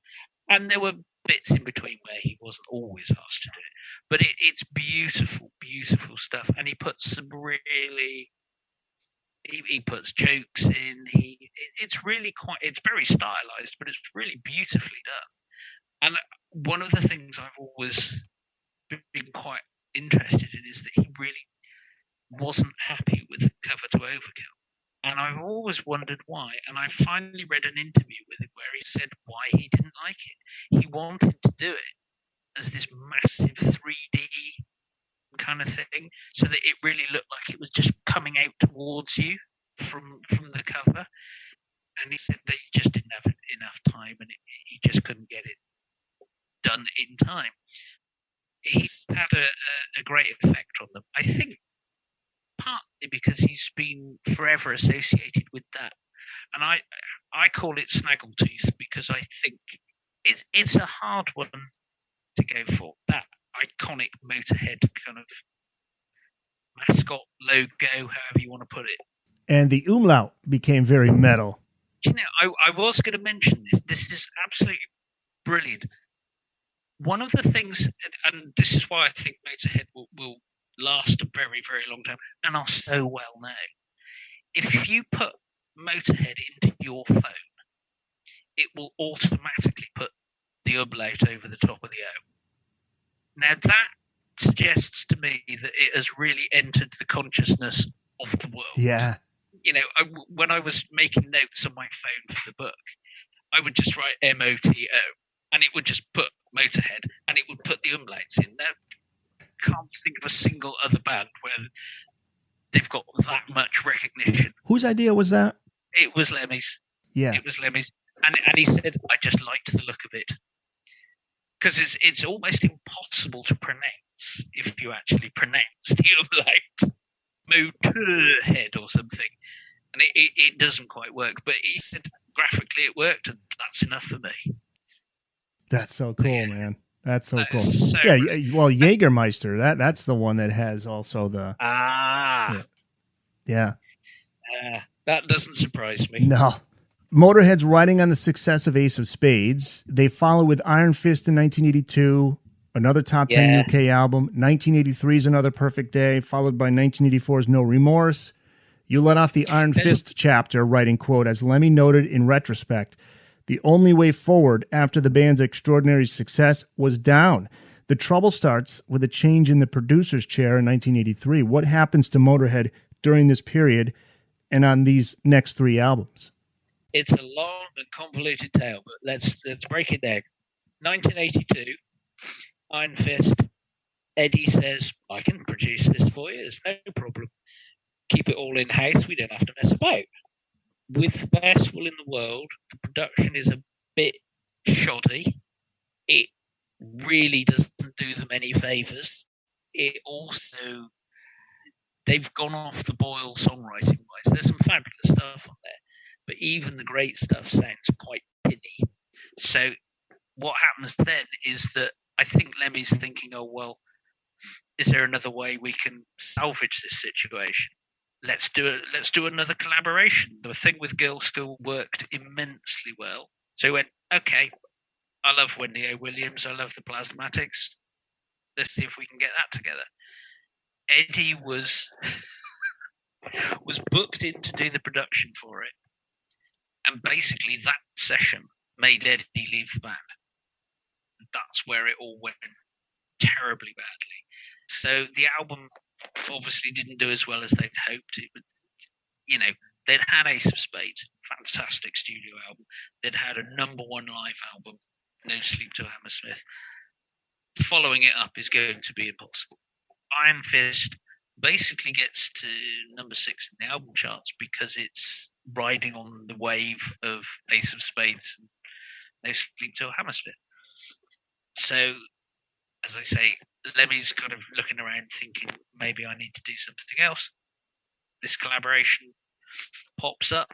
And there were bits in between where he wasn't always asked to do it. But it's beautiful, beautiful stuff. And he puts some really... He puts jokes in. It's really it's very stylized, but it's really beautifully done. And one of the things I've always been quite interested in is that he really wasn't happy with the cover to Overkill. And I've always wondered why. And I finally read an interview with him where he said why he didn't like it. He wanted to do it as this massive 3D kind of thing, so that it really looked like it was just coming out towards you from the cover. And he said that he just didn't have enough time, and he just couldn't get it done in time. He's had a great effect on them, I think, partly because he's been forever associated with that. And I call it Snaggletooth because I think it's a hard one to go for, that iconic Motörhead kind of mascot logo, however you want to put it. And the umlaut became very metal. You know, I was going to mention this. This is absolutely brilliant. One of the things, and this is why I think Motörhead will last a very, very long time and are so well known. If you put Motörhead into your phone, it will automatically put the umlaut over the top of the O. Now that suggests to me that it has really entered the consciousness of the world. Yeah. You know, when I was making notes on my phone for the book, I would just write MOTO, and it would just put Motörhead, and it would put the umlauts in. Now, can't think of a single other band where they've got that much recognition. Whose idea was that? It was Lemmy's. Yeah. It was Lemmy's. And he said, I just liked the look of it. Because it's almost impossible to pronounce if you actually pronounce the umlaut. Motörhead or something. And it doesn't quite work. But he said graphically it worked, and that's enough for me. That's so cool, man. That's so cool. So yeah, well, Jägermeister, that's the one that has also the... Yeah. That doesn't surprise me. No. Motörhead's riding on the success of Ace of Spades. They follow with Iron Fist in 1982, another top 10 UK album. 1983 is Another Perfect Day, followed by 1984's No Remorse. You let off the Iron Fist chapter, writing, quote, as Lemmy noted in retrospect, the only way forward after the band's extraordinary success was down. The trouble starts with a change in the producer's chair in 1983. What happens to Motörhead during this period and on these next three albums? It's a long and convoluted tale, but let's break it down. 1982, Iron Fist. Eddie says, I can produce this for you. It's no problem. Keep it all in-house. We don't have to mess about. With the best will in the world, the production is a bit shoddy. It really doesn't do them any favours. It also, they've gone off the boil songwriting-wise. There's some fabulous stuff on there, but even the great stuff sounds quite tinny. So what happens then is that I think Lemmy's thinking, oh, well, is there another way we can salvage this situation? Let's do another collaboration. The thing with Girl School worked immensely well. So he went, okay, I love Wendy O. Williams. I love the Plasmatics. Let's see if we can get that together. Eddie was booked in to do the production for it. And basically that session made Eddie leave the band. That's where it all went terribly badly. So the album obviously didn't do as well as they'd hoped. They'd had Ace of Spades, fantastic studio album. They'd had a number one live album, No Sleep Till Hammersmith. Following it up is going to be impossible. Iron Fist basically gets to number 6 in the album charts because it's riding on the wave of Ace of Spades and No Sleep Till Hammersmith. So, as I say, Lemmy's kind of looking around thinking, maybe I need to do something else. This collaboration pops up.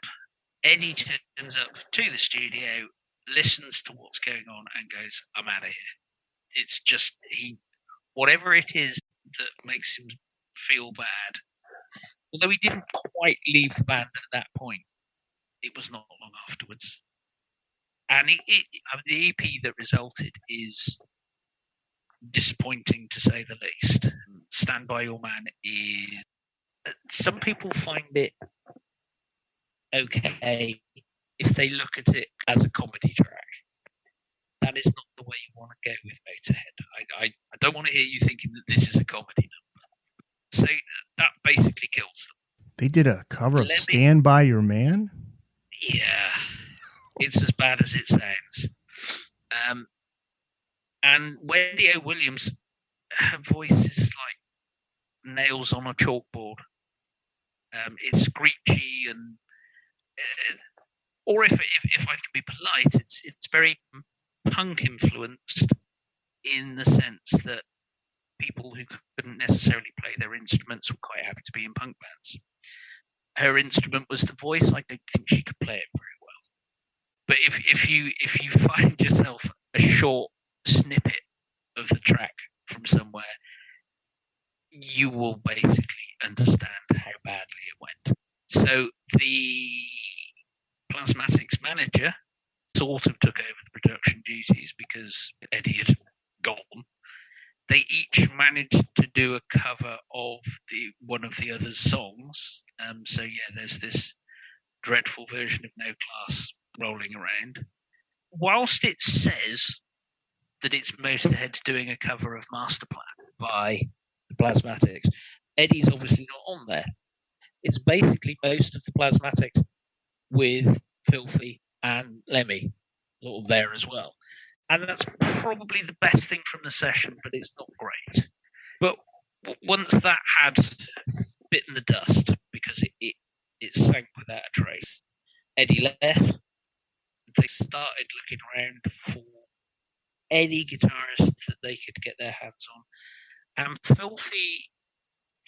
Eddie turns up to the studio, listens to what's going on and goes, I'm out of here. It's just, whatever it is that makes him feel bad, although he didn't quite leave the band at that point, it was not long afterwards. And the EP that resulted is disappointing to say the least. Stand By Your Man is, some people find it okay if they look at it as a comedy track. That is not the way you want to go with Motörhead. I don't want to hear you thinking that this is a comedy number. So that basically kills them. They did a cover of Stand By Your Man? Yeah. It's as bad as it sounds. And Wendy O. Williams, her voice is like nails on a chalkboard. It's screechy and, or if I can be polite, it's very punk influenced in the sense that people who couldn't necessarily play their instruments were quite happy to be in punk bands. Her instrument was the voice. I don't think she could play it very well. But if you find yourself a short snippet of the track from somewhere, you will basically understand how badly it went. So the Plasmatics manager sort of took over the production duties because Eddie had gone. They each managed to do a cover of one of the other's songs. So yeah, there's this dreadful version of No Class rolling around. whilst it says that it's Motörhead doing a cover of Master Plan by the Plasmatics, Eddie's obviously not on there. It's basically most of the Plasmatics with Filthy and Lemmy sort of there as well. And that's probably the best thing from the session, but it's not great. But once that had bitten the dust, because it sank without a trace, Eddie left. They started looking around for any guitarist that they could get their hands on. And Filthy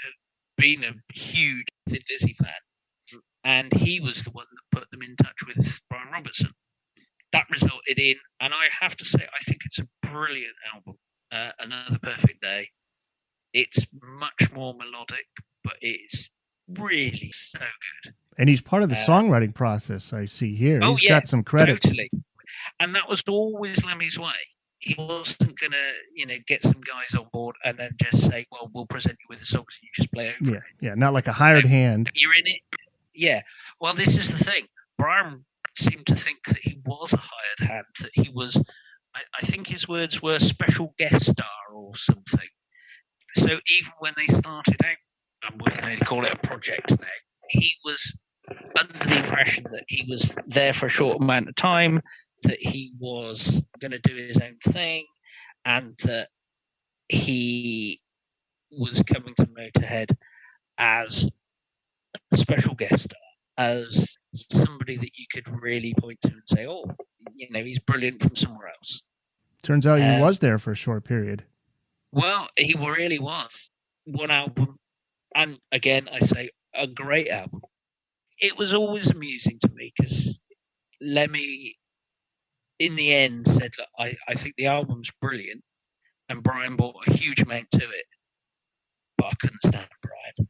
had been a huge Thin Lizzy fan, and he was the one that put them in touch with Brian Robertson. That resulted in, and I have to say, I think it's a brilliant album, Another Perfect Day. It's much more melodic, but it's really so good. And he's part of the songwriting process, I see here. He's got some credits. Totally. And that was always Lemmy's way. He wasn't going to, get some guys on board and then just say, well, we'll present you with the songs and you just play over it. Yeah, not like a hired hand. You're in it. Yeah. Well, this is the thing. Brian seemed to think that he was a hired hand, that he was, I think his words were special guest star or something. So even when they started out, I'm going to call it a project now, he was under the impression that he was there for a short amount of time, that he was going to do his own thing, and that he was coming to Motörhead as a special guest star, as somebody that you could really point to and say, oh, he's brilliant from somewhere else. Turns out he was there for a short period. Well, he really was. One album, and again, I say a great album. It was always amusing to me because Lemmy, in the end, said, look, I think the album's brilliant, and Brian brought a huge amount to it, but I couldn't stand Brian.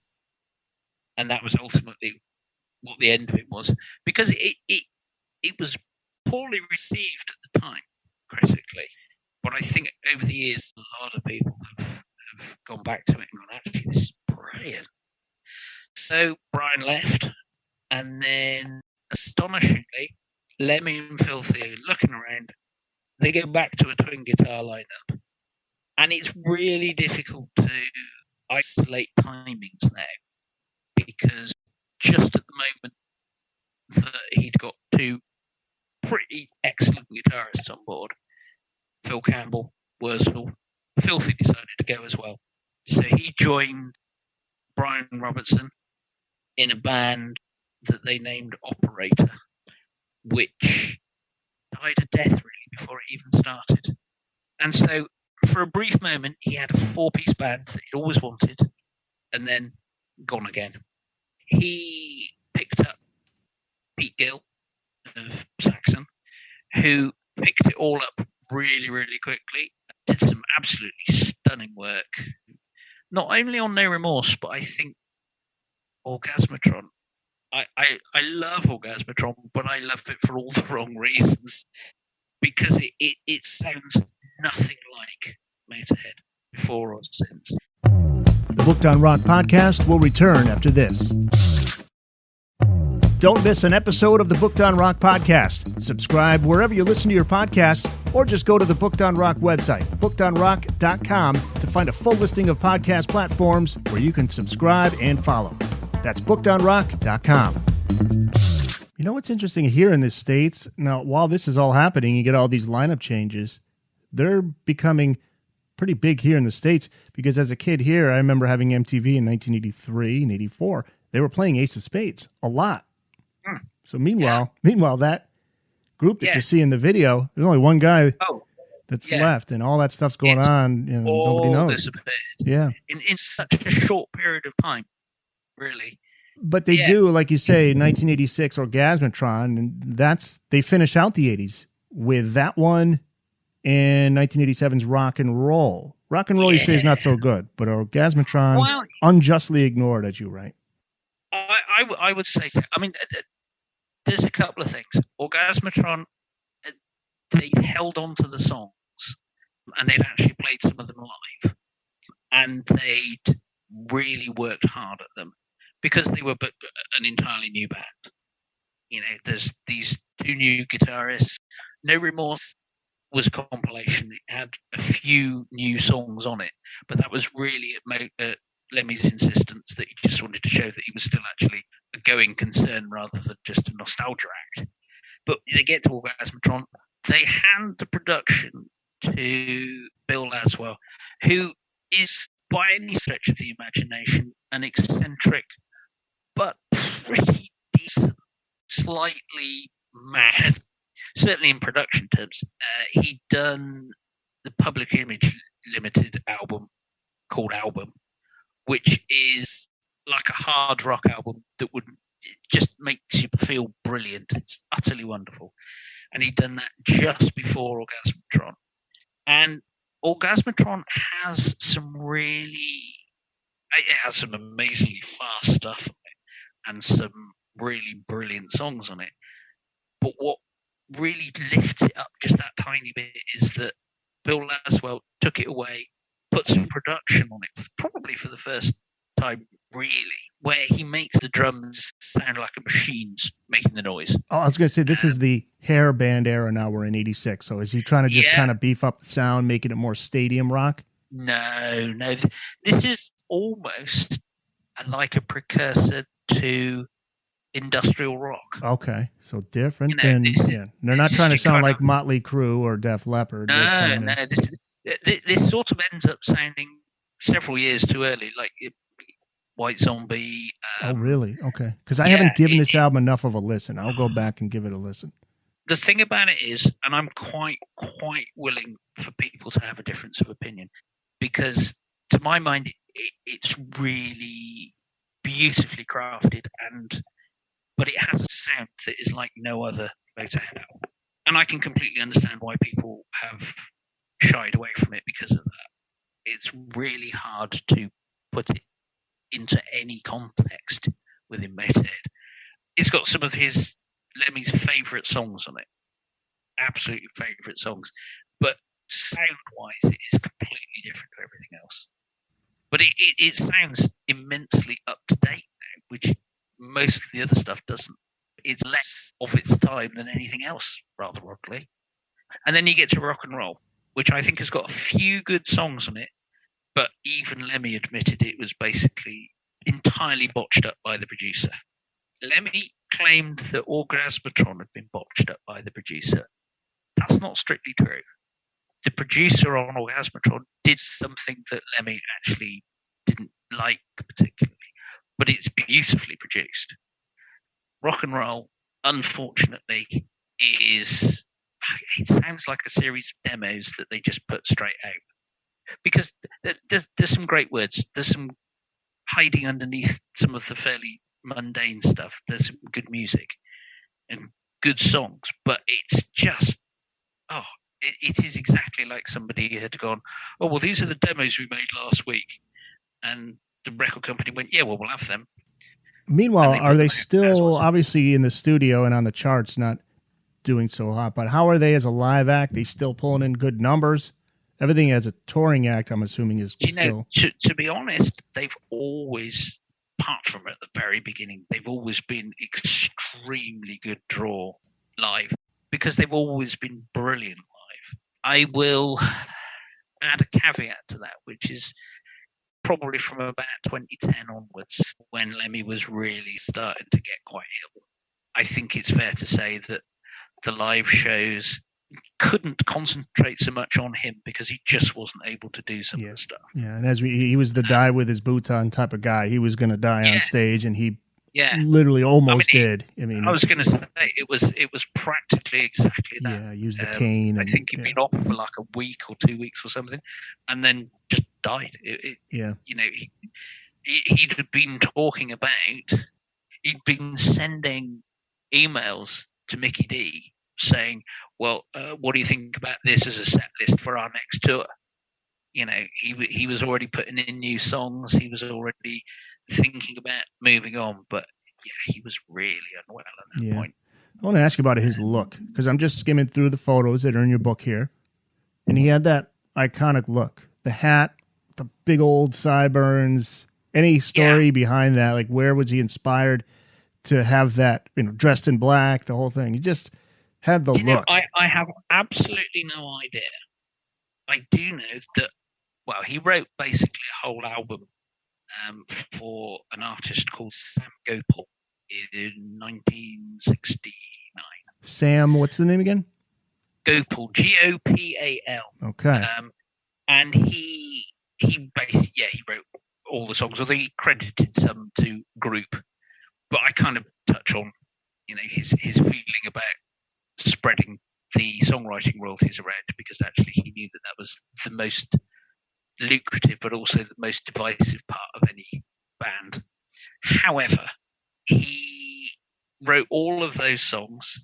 And that was ultimately what the end of it was, because it was poorly received at the time, critically. But I think over the years, a lot of people have gone back to it and gone, actually, this is brilliant. So Brian left, and then, astonishingly, Lemmy and Filthy are looking around. They go back to a twin guitar lineup. And it's really difficult to isolate timings now, because just at the moment that he'd got two pretty excellent guitarists on board, Phil Campbell, Wurzel, Filthy decided to go as well. So he joined Brian Robertson in a band that they named Operator, which died a death really before it even started. And so for a brief moment, he had a 4-piece band that he'd always wanted, and then gone again. He picked up Pete Gill of Saxon, who picked it all up really, really quickly, did some absolutely stunning work, not only on No Remorse, but I think Orgasmatron. I love Orgasmatron, but I love it for all the wrong reasons, because it sounds nothing like Motörhead before or since. The Booked on Rock podcast will return after this. Don't miss an episode of the Booked on Rock podcast. Subscribe wherever you listen to your podcasts, or just go to the Booked on Rock website, bookedonrock.com, to find a full listing of podcast platforms where you can subscribe and follow. That's bookedonrock.com. You know what's interesting here in the States? Now, while this is all happening, you get all these lineup changes. They're becoming pretty big here in the States, because as a kid here, I remember having MTV in 1983 and 84. They were playing Ace of Spades a lot. So meanwhile, that group that you see in the video, there's only one guy that's left, and all that stuff's going on. Nobody knows. Disappeared. Yeah, in such a short period of time, really. But they do, like you say, 1986 Orgasmatron, and they finish out the 80s with that one, and 1987's Rock and Roll. Rock and Roll, you say, is not so good, but Orgasmatron, unjustly ignored, as you write. I would say so. I mean, there's a couple of things. Orgasmatron, they held on to the songs, and they'd actually played some of them live, and they'd really worked hard at them, because they were an entirely new band. There's these two new guitarists. No Remorse was a compilation. It had a few new songs on it, but that was really at Lemmy's insistence that he just wanted to show that he was still actually a going concern rather than just a nostalgia act. But they get to Orgasmatron. They hand the production to Bill Laswell, who is, by any stretch of the imagination, an eccentric but pretty decent, slightly mad, certainly in production terms. He'd done the Public Image Limited album called Album, which is like a hard rock album that just makes you feel brilliant. It's utterly wonderful. And he'd done that just before Orgasmatron. And Orgasmatron has some amazingly fast stuff on it and some really brilliant songs on it. But what really lifts it up just that tiny bit is that Bill Laswell took it away, put some production on it, probably for the first time, really, where he makes the drums sound like a machine's making the noise. Oh, I was going to say, this is the hair band era now. We're in 86. So is he trying to just kind of beef up the sound, making it more stadium rock? No. This is almost like a precursor to industrial rock. Okay, so different than they're not trying to sound like Motley Crue or Def Leppard. No. This sort of ends up sounding several years too early, like White Zombie. Oh, really? Okay, because I haven't given this album enough of a listen. I'll go back and give it a listen. The thing about it is, and I'm quite willing for people to have a difference of opinion, because to my mind, it's really beautifully crafted, but it has a sound that is like no other Motörhead album. And I can completely understand why people have shied away from it because of that. It's really hard to put it into any context within Motörhead. It's got some of Lemmy's favourite songs on it. Absolutely favourite songs. But sound-wise, it is completely different to everything else. But it sounds immensely up-to-date now, which most of the other stuff doesn't. It's less of its time than anything else, rather oddly. And then you get to Rock and Roll, which I think has got a few good songs on it, but even Lemmy admitted it was basically entirely botched up by the producer. Lemmy claimed that Orgasmatron had been botched up by the producer. That's not strictly true. The producer on Orgasmatron did something that Lemmy actually didn't like particularly, but it's beautifully produced. Rock and Roll, unfortunately, it sounds like a series of demos that they just put straight out. Because there's some great words. There's some hiding underneath some of the fairly mundane stuff. There's some good music and good songs, but it's just, it is exactly like somebody had gone, oh, well, these are the demos we made last week. And the record company went, yeah, well, we'll have them. Meanwhile, are they still obviously in the studio and on the charts, not doing so hot, but how are they as a live act? They still pulling in good numbers? Everything as a touring act, I'm assuming, is still... To be honest, they've always, apart from at the very beginning, they've always been extremely good draw live because they've always been brilliant live. I will add a caveat to that, which is probably from about 2010 onwards, when Lemmy was really starting to get quite ill. I think it's fair to say that the live shows couldn't concentrate so much on him because he just wasn't able to do some of the stuff. Yeah, and he was the die with his boots on type of guy. He was going to die on stage, and he literally almost did. I was going to say it was practically exactly that. Yeah, use the cane. I think he'd been off for like a week or 2 weeks or something, and then just died. You know, he'd been talking about. He'd been sending emails to Mickey D saying, well, what do you think about this as a set list for our next tour? You know, he was already putting in new songs. He was already thinking about moving on, but he was really unwell at that point. I want to ask you about his look, because I'm just skimming through the photos that are in your book here, and he had that iconic look. The hat, the big old sideburns. Any story behind that? Like, where was he inspired to have that, dressed in black, the whole thing? had the Do you know, look. I have absolutely no idea. I do know that, well, he wrote basically a whole album for an artist called Sam Gopal in 1969. Sam, what's the name again? Gopal, Gopal. Okay. And he basically, he wrote all the songs, although he credited some to Group. But I kind of touch on, his feeling about spreading the songwriting royalties around, because actually he knew that was the most lucrative but also the most divisive part of any band. However, he wrote all of those songs.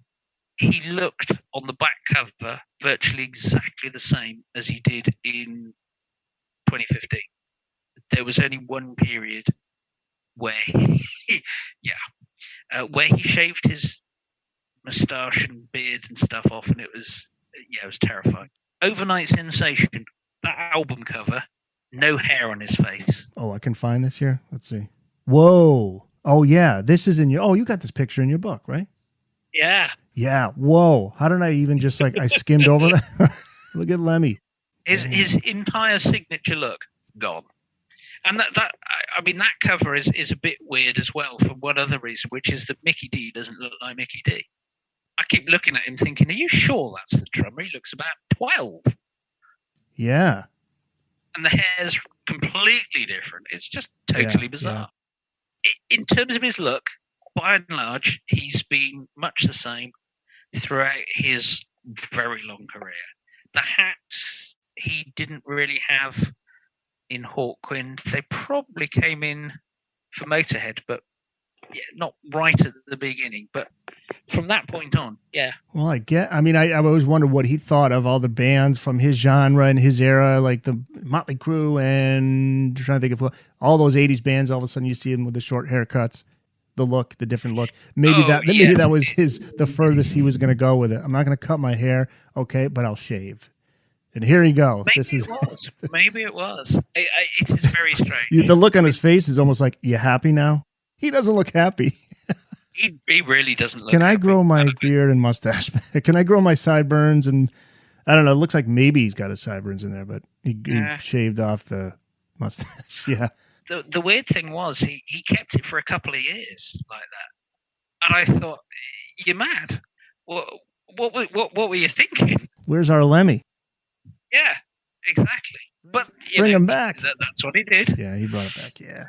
He looked on the back cover virtually exactly the same as he did in 2015. There was only one period where where he shaved his moustache and beard and stuff off, and it was terrifying. Overnight Sensation, that album cover, no hair on his face. Oh, I can find this here. Let's see. Whoa. Oh yeah, this is in your. Oh, you got this picture in your book, right? Yeah. Yeah. Whoa. How did I even just I skimmed over that? Look at Lemmy. His entire signature look gone. And that cover is a bit weird as well for one other reason, which is that Mickey D doesn't look like Mickey D. I keep looking at him thinking, are you sure that's the drummer? He looks about 12. Yeah. And the hair's completely different. It's just totally bizarre. Yeah. In terms of his look, by and large, he's been much the same throughout his very long career. The hats he didn't really have in Hawkwind. They probably came in for Motörhead, but not right at the beginning. But from that point on, Well, I always wondered what he thought of all the bands from his genre and his era, like the Motley Crue and trying to think of all those 80s bands. All of a sudden you see him with the short haircuts, the look, the different look. Maybe that was the furthest he was going to go with it. I'm not going to cut my hair, okay, but I'll shave. And here you go. Maybe it was. It is very strange. The look on his face is almost like, you happy now? He doesn't look happy. He really doesn't look Can I happy. grow my beard and mustache? Can I grow my sideburns? And I don't know. It looks like maybe he's got his sideburns in there, but he shaved off the mustache. Yeah. The weird thing was he kept it for a couple of years like that. And I thought, you're mad. What were you thinking? Where's our Lemmy? Yeah, exactly. But bring him back. That's what he did. Yeah, he brought it back. Yeah.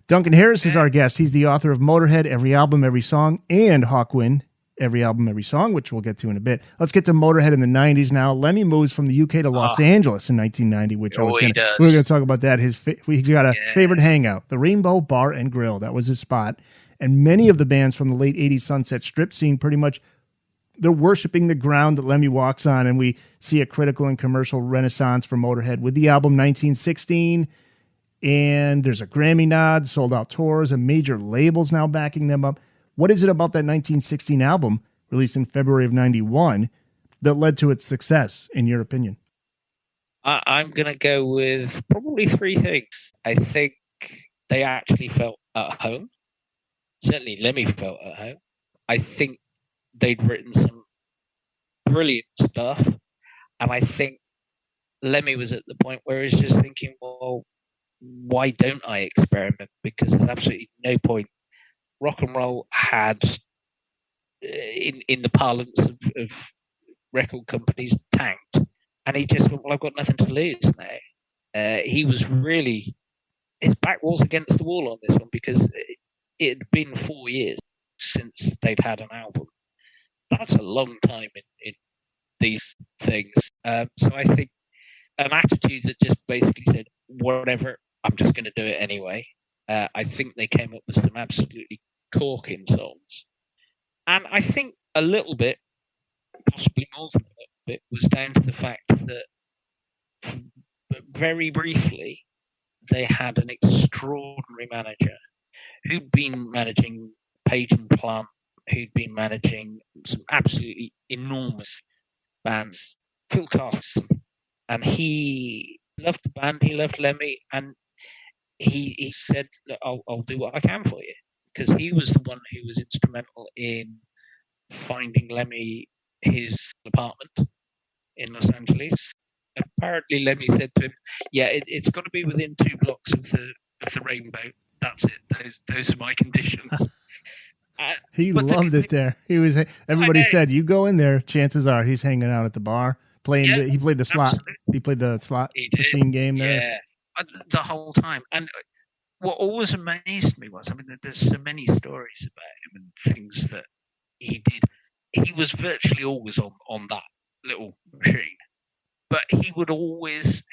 Duncan Harris is our guest. He's the author of Motörhead, Every Album, Every Song, and Hawkwind, Every Album, Every Song, which we'll get to in a bit. Let's get to Motörhead in the 90s now. Lemmy moves from the UK to Los Angeles in 1990, which we were going to talk about that. He's got a favorite hangout, the Rainbow Bar and Grill. That was his spot. And many of the bands from the late 80s Sunset Strip scene pretty much, they're worshiping the ground that Lemmy walks on, and we see a critical and commercial renaissance for Motörhead with the album 1916, and there's a Grammy nod, sold-out tours, and major labels now backing them up. What is it about that 1916 album, released in February of 91, that led to its success, in your opinion? I'm going to go with probably three things. I think they actually felt at home. Certainly Lemmy felt at home. I think they'd written some brilliant stuff, and I think Lemmy was at the point where he's just thinking, well, why don't I experiment? Because there's absolutely no point. Rock and roll had, in the parlance of record companies, tanked, and he just went, well, I've got nothing to lose now. He was really, his back was against the wall on this one, because it had been 4 years since they'd had an album. That's a long time in these things. So I think an attitude that just basically said, whatever, I'm just going to do it anyway. I think they came up with some absolutely corking songs. And I think a little bit, possibly more than a little bit, was down to the fact that very briefly they had an extraordinary manager who'd been managing Page and Plum, who'd been managing some absolutely enormous bands, Phil Carson. And he loved the band, he loved Lemmy, and he said, look, I'll do what I can for you. Because he was the one who was instrumental in finding Lemmy his apartment in Los Angeles. Apparently, Lemmy said to him, "Yeah, it's got to be within 2 blocks of the rainbow. That's it. Those are my conditions." He But loved it there. Everybody know. said, "You go in there, chances are he's hanging out at the bar playing." Yeah, He played the slot. absolutely. He played the slot He did. machine game there. Yeah, the whole time. And what always amazed me was, I mean, there's so many stories about him and things that he did. He was virtually always on that little machine, but he would always.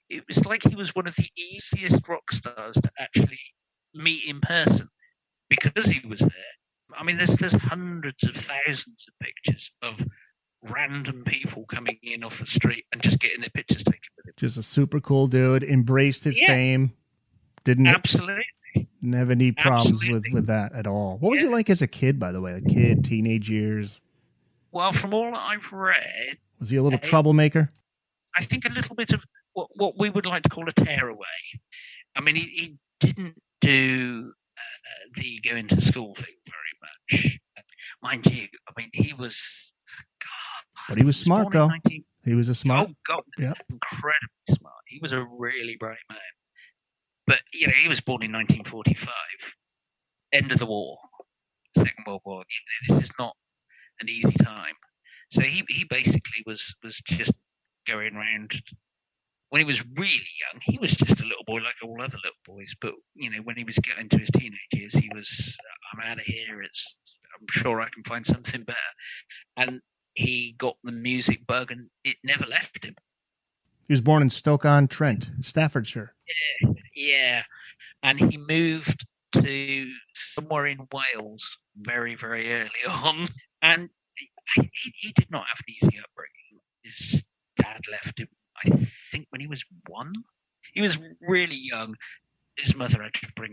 It was like he was one of the easiest rock stars to actually meet in person because he was there. I mean, there's hundreds of thousands of pictures of random people coming in off the street and just getting their pictures taken with him. Just a super cool dude. Embraced his fame. Didn't have any problems with that at all. What was it like as a kid, by the way? Like teenage years? Well, from all that I've read, Was he a little troublemaker? I think a little bit of what we would like to call a tearaway. I mean, he didn't do the going to school thing very much. Mind you, I mean, he was... God, But he was smart, though. 19... He was a smart... Oh, God, yeah. Incredibly smart. He was a really bright man. But, you know, he was born in 1945, end of the war, Second World War. You know, this is not an easy time. So he basically was just going around. When he was really young, he was just a little boy like all other little boys. But, you know, when he was getting to his teenage years, he was, I'm out of here. I'm sure I can find something better. And he got the music bug and it never left him. He was born in Stoke-on-Trent, Staffordshire. Yeah. And he moved to somewhere in Wales very, very early on. And he did not have an easy upbringing. His dad left him, I think, when he was 1. He was really young. His mother had to bring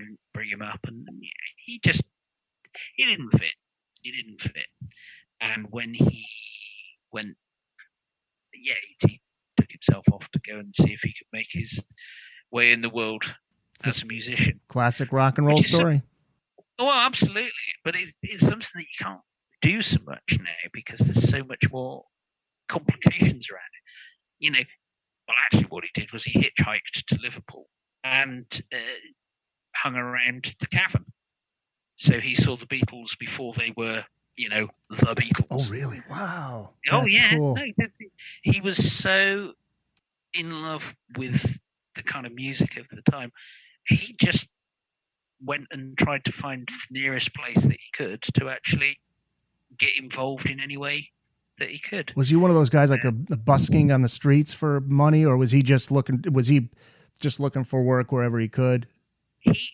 him up, and he didn't fit. He didn't fit. And when he went, he took himself off to go and see if he could make his way in the world as a musician. Classic rock and roll story. Oh, absolutely. But it's something that you can't do so much now because there's so much more complications around it. You know, well, actually what he did was he hitchhiked to Liverpool and hung around the Cavern. So he saw the Beatles before they were, you know, the Beatles. Oh, really? Wow. That's cool. No, he was so in love with the kind of music of the time. He just went and tried to find the nearest place that he could to actually get involved in any way that he could. Was he one of those guys like a busking on the streets for money, or was he just looking for work wherever he could? He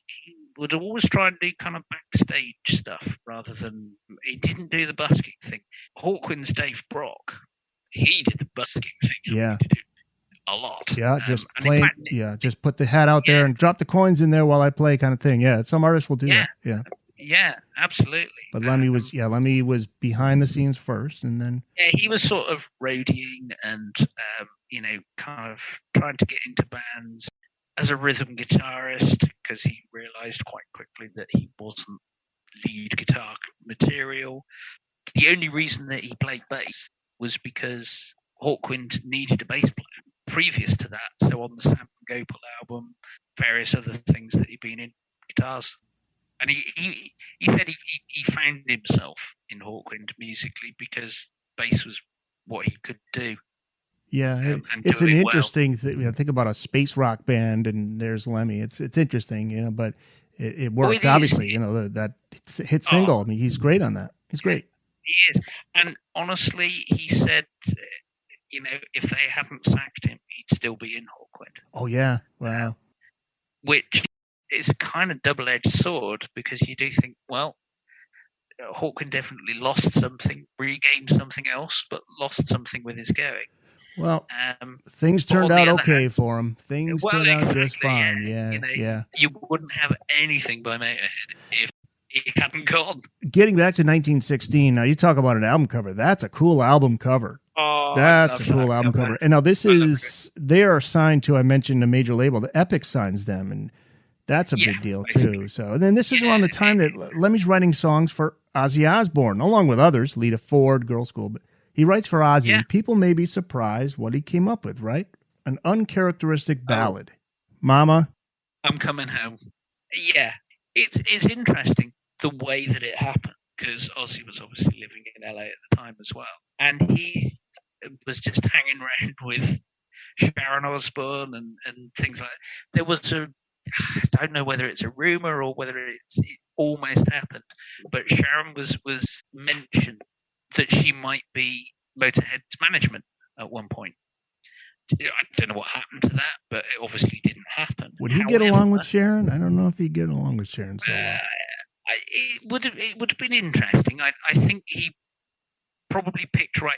would always try and do kind of backstage stuff rather than, he didn't do the busking thing. Hawkwind's Dave Brock, he did the busking thing. Yeah. He did it a lot. Yeah, just playing. Just put the hat out there and drop the coins in there while I play, kind of thing. Yeah, some artists will do that. Yeah. Yeah, absolutely. But Lemmy was behind the scenes first, and then he was sort of roadieing and kind of trying to get into bands as a rhythm guitarist because he realised quite quickly that he wasn't lead guitar material. The only reason that he played bass was because Hawkwind needed a bass player. Previous to that, so on the Sam Gopal album, various other things that he'd been in, guitars. And he said he found himself in Hawkwind musically because bass was what he could do. Yeah, it's an interesting thing. You know, think about a space rock band, and there's Lemmy. It's interesting, you know, but it worked. Obviously, you know, that hit single. I mean, he's great on that. He's great. He is. And honestly, he said, you know, if they hadn't sacked him, he'd still be in Hawkwind. Oh yeah, wow. Which is a kind of double-edged sword because you do think, well, Hawkwind definitely lost something, regained something else, but lost something with his going. Well, things turned out okay for him. Things turned out just fine. Yeah, you know, You wouldn't have anything by Motörhead if he hadn't gone. Getting back to 1916, now you talk about an album cover. That's a cool album cover. Oh, that's a cool album cover. And now they are signed to, I mentioned, a major label. The Epic signs them, and that's a big deal too. So, and then this is around the time that Lemmy's writing songs for Ozzy Osbourne, along with others, Lita Ford, Girl School, but He writes for Ozzy. Yeah. And people may be surprised what he came up with, right? An uncharacteristic ballad. Mama, I'm Coming Home. Yeah, it's interesting the way that it happened, because Ozzy was obviously living in LA at the time as well. And he was just hanging around with Sharon Osbourne and things like that. There was I don't know whether it's a rumor or whether it almost happened, but Sharon was mentioned that she might be Motörhead's management at one point. I don't know what happened to that, but it obviously didn't happen. would he get along with Sharon? I don't know if he'd get along with Sharon so well. It would have been interesting. I think he probably picked right.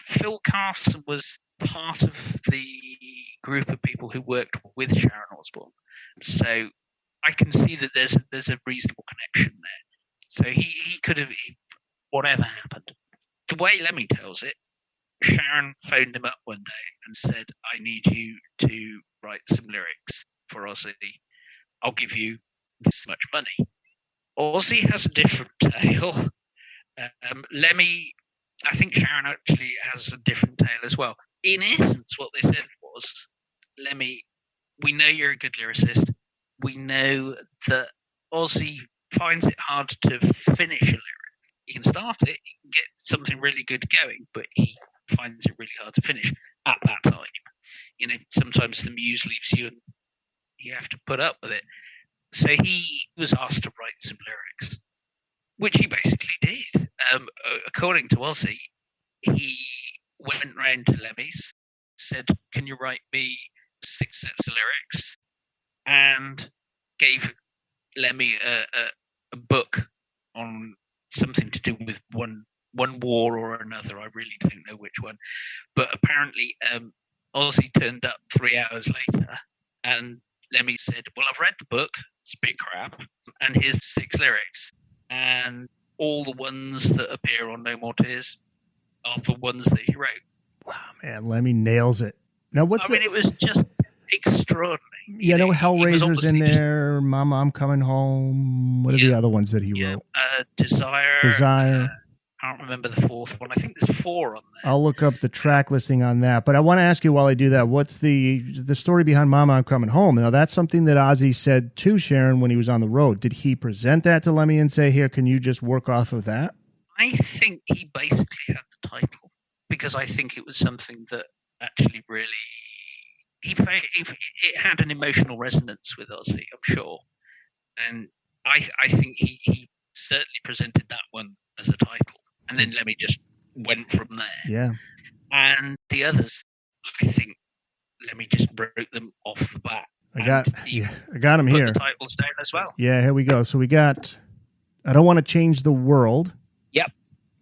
Phil Carson was part of the group of people who worked with Sharon Osbourne, so I can see that there's a reasonable connection there. So he could have, whatever happened. The way Lemmy tells it, Sharon phoned him up one day and said, "I need you to write some lyrics for Ozzy. I'll give you this much money." Ozzy has a different tale. Lemmy, I think Sharon actually has a different tale as well. In essence, what they said was, Lemmy, we know you're a good lyricist. We know that Ozzy finds it hard to finish a lyric. He can start it, he can get something really good going, but he finds it really hard to finish at that time. You know, sometimes the muse leaves you and you have to put up with it. So he was asked to write some lyrics, which he basically did. According to Ozzy, he went round to Lemmy's, said, "Can you write me 6 sets of lyrics?" and gave Lemmy a book on something to do with one war or another. I really don't know which one. But apparently Ozzy turned up 3 hours later and Lemmy said, "Well, I've read the book. It's a bit crap. And here's 6 lyrics. And all the ones that appear on No More Tears are the ones that he wrote." Wow, man, Lemmy nails it. Now, I mean, it was just extraordinary. Yeah, no, Hellraiser's in there. Mama, I'm Coming Home. What are the other ones that he wrote? Desire. Can't remember the 4th one. I think there's 4 on there. I'll look up the track listing on that. But I want to ask you while I do that, what's the story behind Mama, I'm Coming Home? Now, that's something that Ozzy said to Sharon when he was on the road. Did he present that to Lemmy and say, "Here, can you just work off of that"? I think he basically had the title because I think it was something that actually really it had an emotional resonance with Ozzy, I'm sure. And I think he certainly presented that one as a title. And then Lemmy just went from there. Yeah. And the others, I think Lemmy just wrote them off the bat. I got them here. The titles down as well. Yeah, here we go. So we got I Don't Want to Change the World. Yep.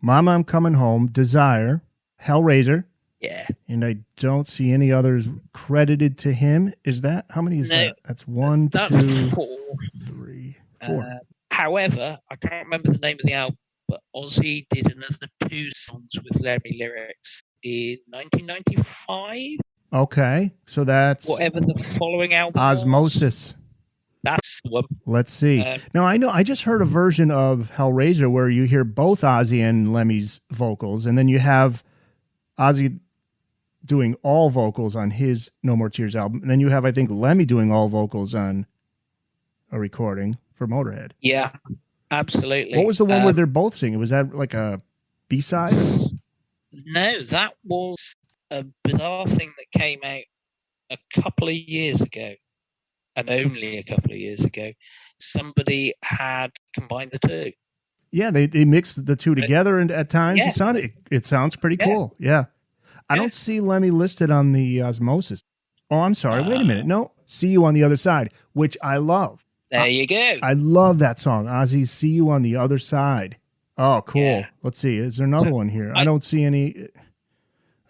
Mama, I'm Coming Home. Desire. Hellraiser. Yeah. And I don't see any others credited to him. Is that? How many is that? That's 1, That's 2, 4. 3, 4. However, I can't remember the name of the album, but Ozzy did another 2 songs with Lemmy lyrics in 1995. Okay, so that's Whatever the following album Osmosis. was. That's the one. Let's see. Now, I just heard a version of Hellraiser where you hear both Ozzy and Lemmy's vocals, and then you have Ozzy doing all vocals on his No More Tears album, and then you have, I think, Lemmy doing all vocals on a recording for Motörhead. Yeah, absolutely. What was the one where they're both singing? Was that like a B-side? No, that was a bizarre thing that came out a couple of years ago, and only a couple of years ago. Somebody had combined the 2. Yeah, they mixed the 2 together, and at times Yeah. it sounds pretty cool. Yeah. I don't see Lemmy listed on the Osmosis. Oh, I'm sorry. Wait a minute. No, See You on the Other Side, which I love. There you go. I love that song. Ozzy, See You on the Other Side. Oh, cool. Yeah. Let's see. Is there another one here? I don't see any.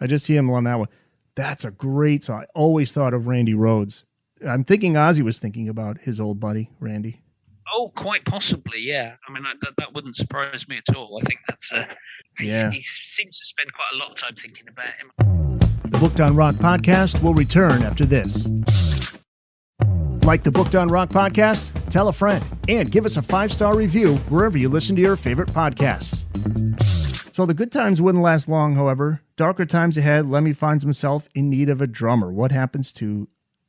I just see him on that one. That's a great song. I always thought of Randy Rhoads. I'm thinking Ozzy was thinking about his old buddy, Randy. Oh, quite possibly, yeah. I mean, that wouldn't surprise me at all. I think that's he seems to spend quite a lot of time thinking about him. The Booked on Rock podcast will return after this. Like the Booked on Rock podcast? Tell a friend and give us a 5-star review wherever you listen to your favorite podcasts. So the good times wouldn't last long, however. Darker times ahead, Lemmy finds himself in need of a drummer. What happens to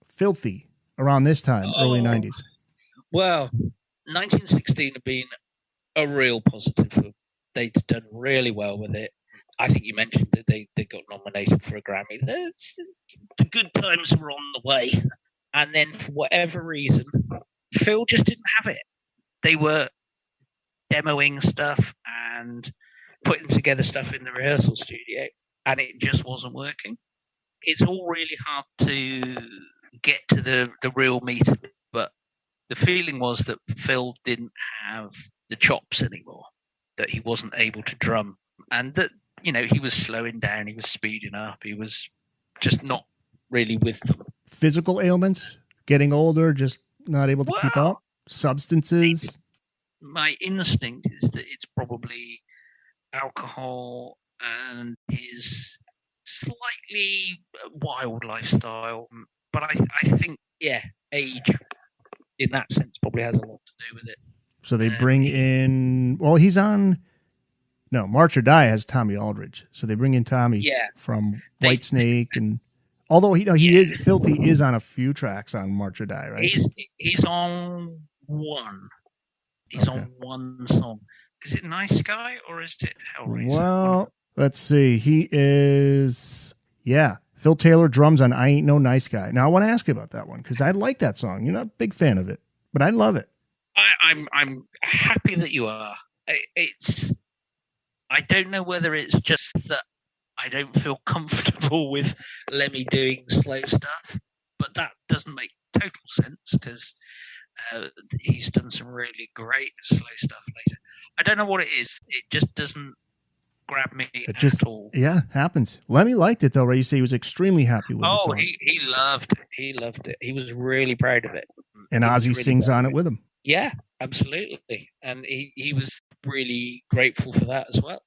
Filthy around this time, early 90s? Well, 1916 had been a real positive for them. They'd done really well with it. I think you mentioned that they got nominated for a Grammy. The good times were on the way. And then for whatever reason, Phil just didn't have it. They were demoing stuff and putting together stuff in the rehearsal studio, and it just wasn't working. It's all really hard to get to the real meat of it, but the feeling was that Phil didn't have the chops anymore, that he wasn't able to drum, and that, he was slowing down, he was speeding up, he was just not really with them. Physical ailments, getting older, just not able to keep up, substances. My instinct is that it's probably alcohol and his slightly wild lifestyle, but I think age in that sense probably has a lot to do with it. So they bring in, he's on, March or Die has Tommy Aldridge, so they bring in Tommy from Whitesnake, and although Filthy is on a few tracks on March or Die, right? He's on one. He's on one song. Is it Nice Guy or is it Hellraiser? Well, let's see. He is, Phil Taylor drums on I Ain't No Nice Guy. Now, I want to ask you about that one, because I like that song. You're not a big fan of it, but I love it. I'm happy that you are. I don't know whether it's just that I don't feel comfortable with Lemmy doing slow stuff, but that doesn't make total sense, because he's done some really great slow stuff later. I don't know what it is. It just doesn't grab me at all. Yeah, happens. Lemmy liked it, though, right? You say he was extremely happy with the song. He loved it. He loved it. He was really proud of it. And Ozzy sings on it with him. Yeah, absolutely. And he was really grateful for that as well.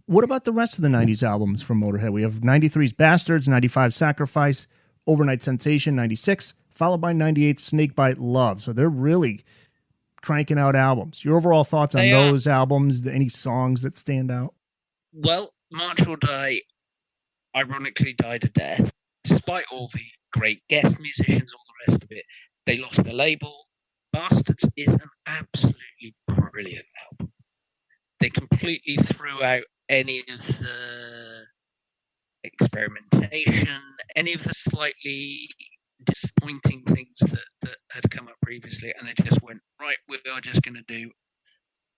What about the rest of the 90s albums from Motörhead? We have 93's Bastards, 95 Sacrifice, Overnight Sensation, 96, followed by 98 Snakebite Love. So they're really cranking out albums. Your overall thoughts on those albums? Any songs that stand out? Well, March or Die ironically died a death. Despite all the great guest musicians, all the rest of it, they lost their label. Bastards is an absolutely brilliant album. They completely threw out any of the experimentation, any of the slightly disappointing things that had come up previously, and they just went, right, we are just going to do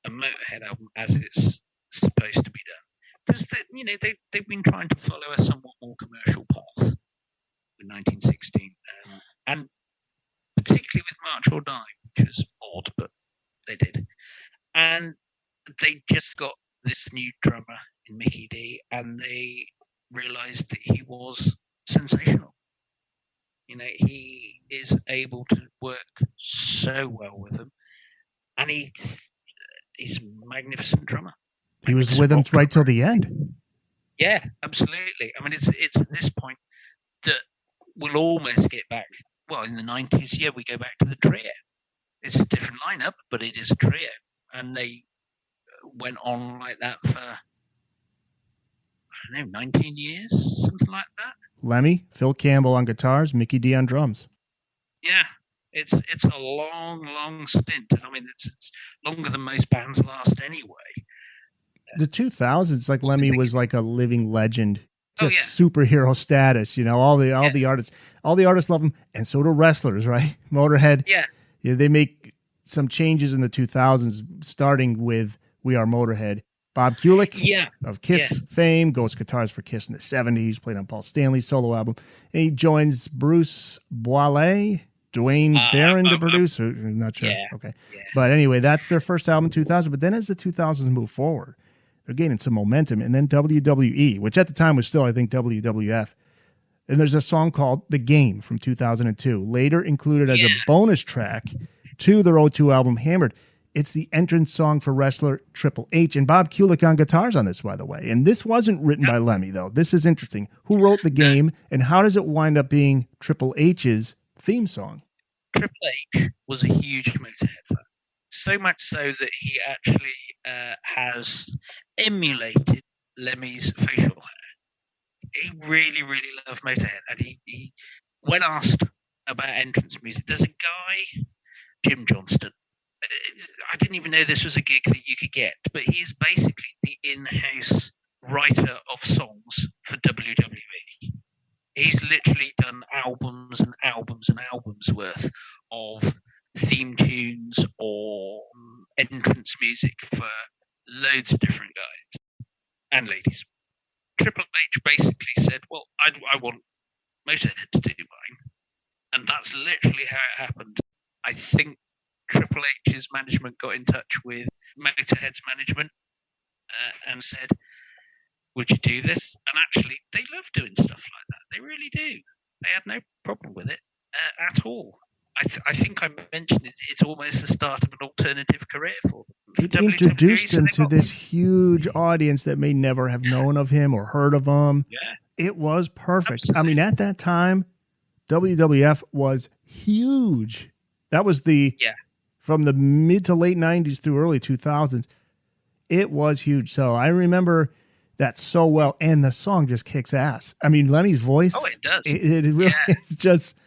a Motörhead album as it's supposed to be done. Because they've been trying to follow a somewhat more commercial path with 1916, and particularly with March or Die, which was odd, but they did. And they just got this new drummer in Mickey D, and they realized that he was sensational. He is able to work so well with them, and he's a magnificent drummer. He was with them right till the end. Yeah, absolutely. I mean, it's at this point that we'll almost get back. Well, in the 90s, we go back to the trio. It's a different lineup, but it is a trio, and they went on like that for, I don't know, 19 years, something like that. Lemmy, Phil Campbell on guitars, Mickey D on drums. Yeah, it's a long stint. I mean, it's longer than most bands last anyway. The 2000s, like Lemmy was like a living legend, just superhero status. All the artists love him, and so do wrestlers, right? Motörhead. Yeah, they make some changes in the 2000s, starting with We Are Motörhead. Bob Kulick of Kiss fame, ghost guitars for Kiss in the 70s, played on Paul Stanley's solo album. And he joins Bruce Boilet, Dwayne Barron to produce. I'm not sure. Yeah. Okay. Yeah. But anyway, that's their first album, 2000. But then as the 2000s move forward, they're gaining some momentum. And then WWE, which at the time was still, I think, WWF. And there's a song called The Game from 2002, later included as a bonus track to their O2 album, Hammered. It's the entrance song for wrestler Triple H, and Bob Kulick on guitars on this, by the way. And this wasn't written by Lemmy, though. This is interesting. Who wrote The Game, and how does it wind up being Triple H's theme song? Triple H was a huge Motörhead fan. So much so that he actually has emulated Lemmy's facial hair. He really, really loved Motörhead, and he when asked about entrance music, there's a guy, Jim Johnston. I didn't even know this was a gig that you could get, but he's basically the in-house writer of songs for WWE. He's literally done albums and albums and albums worth of theme tunes or entrance music for loads of different guys and ladies. Triple H basically said, well, I want Motörhead to do mine. And that's literally how it happened. I think Triple H's management got in touch with Motörhead's management and said, would you do this? And actually, they love doing stuff like that. They really do. They had no problem with it at all. I think I mentioned it's almost the start of an alternative career for them. It introduced him to this huge audience that may never have known of him or heard of him. Yeah. It was perfect. Absolutely. I mean, at that time, WWF was huge. That was from the mid to late 90s through early 2000s. It was huge. So I remember that so well. And the song just kicks ass. I mean, Lemmy's voice. Oh, it does. It really it's just...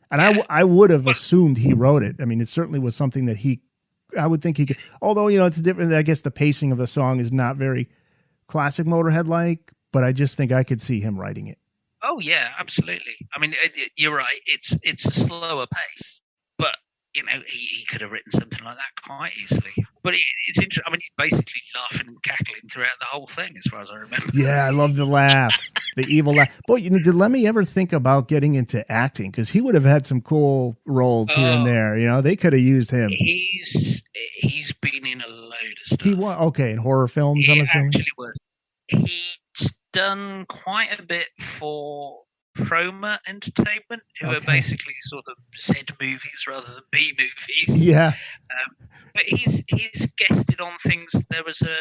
And I would have assumed he wrote it. I mean, it certainly was something that I would think he could, although, it's different. I guess the pacing of the song is not very classic Motörhead-like, but I just think I could see him writing it. Oh, yeah, absolutely. I mean, you're right. It's a slower pace, but, he could have written something like that quite easily. But it's interesting. I mean, he's basically laughing and cackling throughout the whole thing, as far as I remember. Yeah, I love the laugh, the evil laugh. Boy, did Lemmy ever think about getting into acting? Because he would have had some cool roles here and there. They could have used him. He's been in a load of stuff. In horror films, I'm assuming. Actually was. He's done quite a bit for Chroma Entertainment, who are basically sort of Z movies rather than B movies. Yeah. But he's guested on things. There was a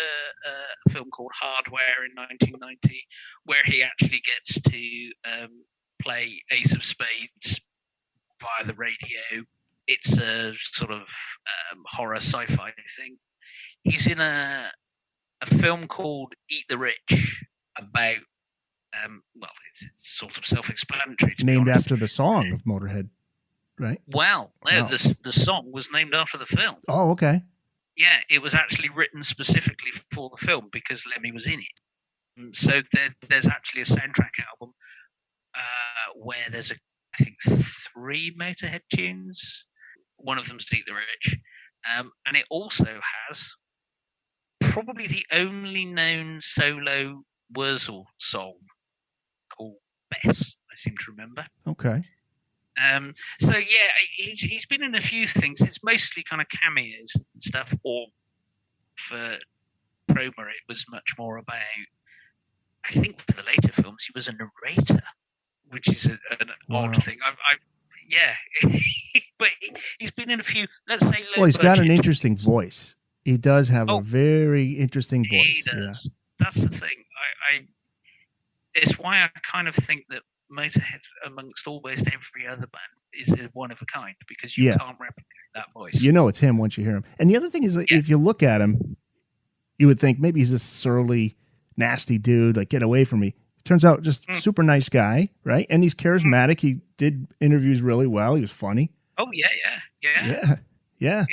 film called Hardware in 1990 where he actually gets to play Ace of Spades via the radio. It's a sort of horror sci-fi thing. He's in a film called Eat the Rich about it's sort of self-explanatory. Named after the song of Motörhead, right? Well, no, Wow. the song was named after the film. Oh, okay. Yeah, it was actually written specifically for the film because Lemmy was in it. And so there's actually a soundtrack album where there's I think 3 Motörhead tunes. One of them's Eat the Rich, and it also has probably the only known solo Wurzel song called Bess, I seem to remember. Okay. So yeah, he's been in a few things. It's mostly kind of cameos and stuff, or for Chroma it was much more about, I think for the later films he was a narrator, which is an odd thing. But he's been in a few, let's say, well, he's got an interesting voice. He does have a very interesting voice. Yeah. That's the thing. It's why I kind of think that Motörhead, amongst almost every other band, is one of a kind, because you can't replicate that voice. It's him once you hear him. And the other thing is, if you look at him, you would think maybe he's a surly, nasty dude, like, get away from me. Turns out just super nice guy, right? And he's charismatic. He did interviews really well. He was funny. Oh, yeah.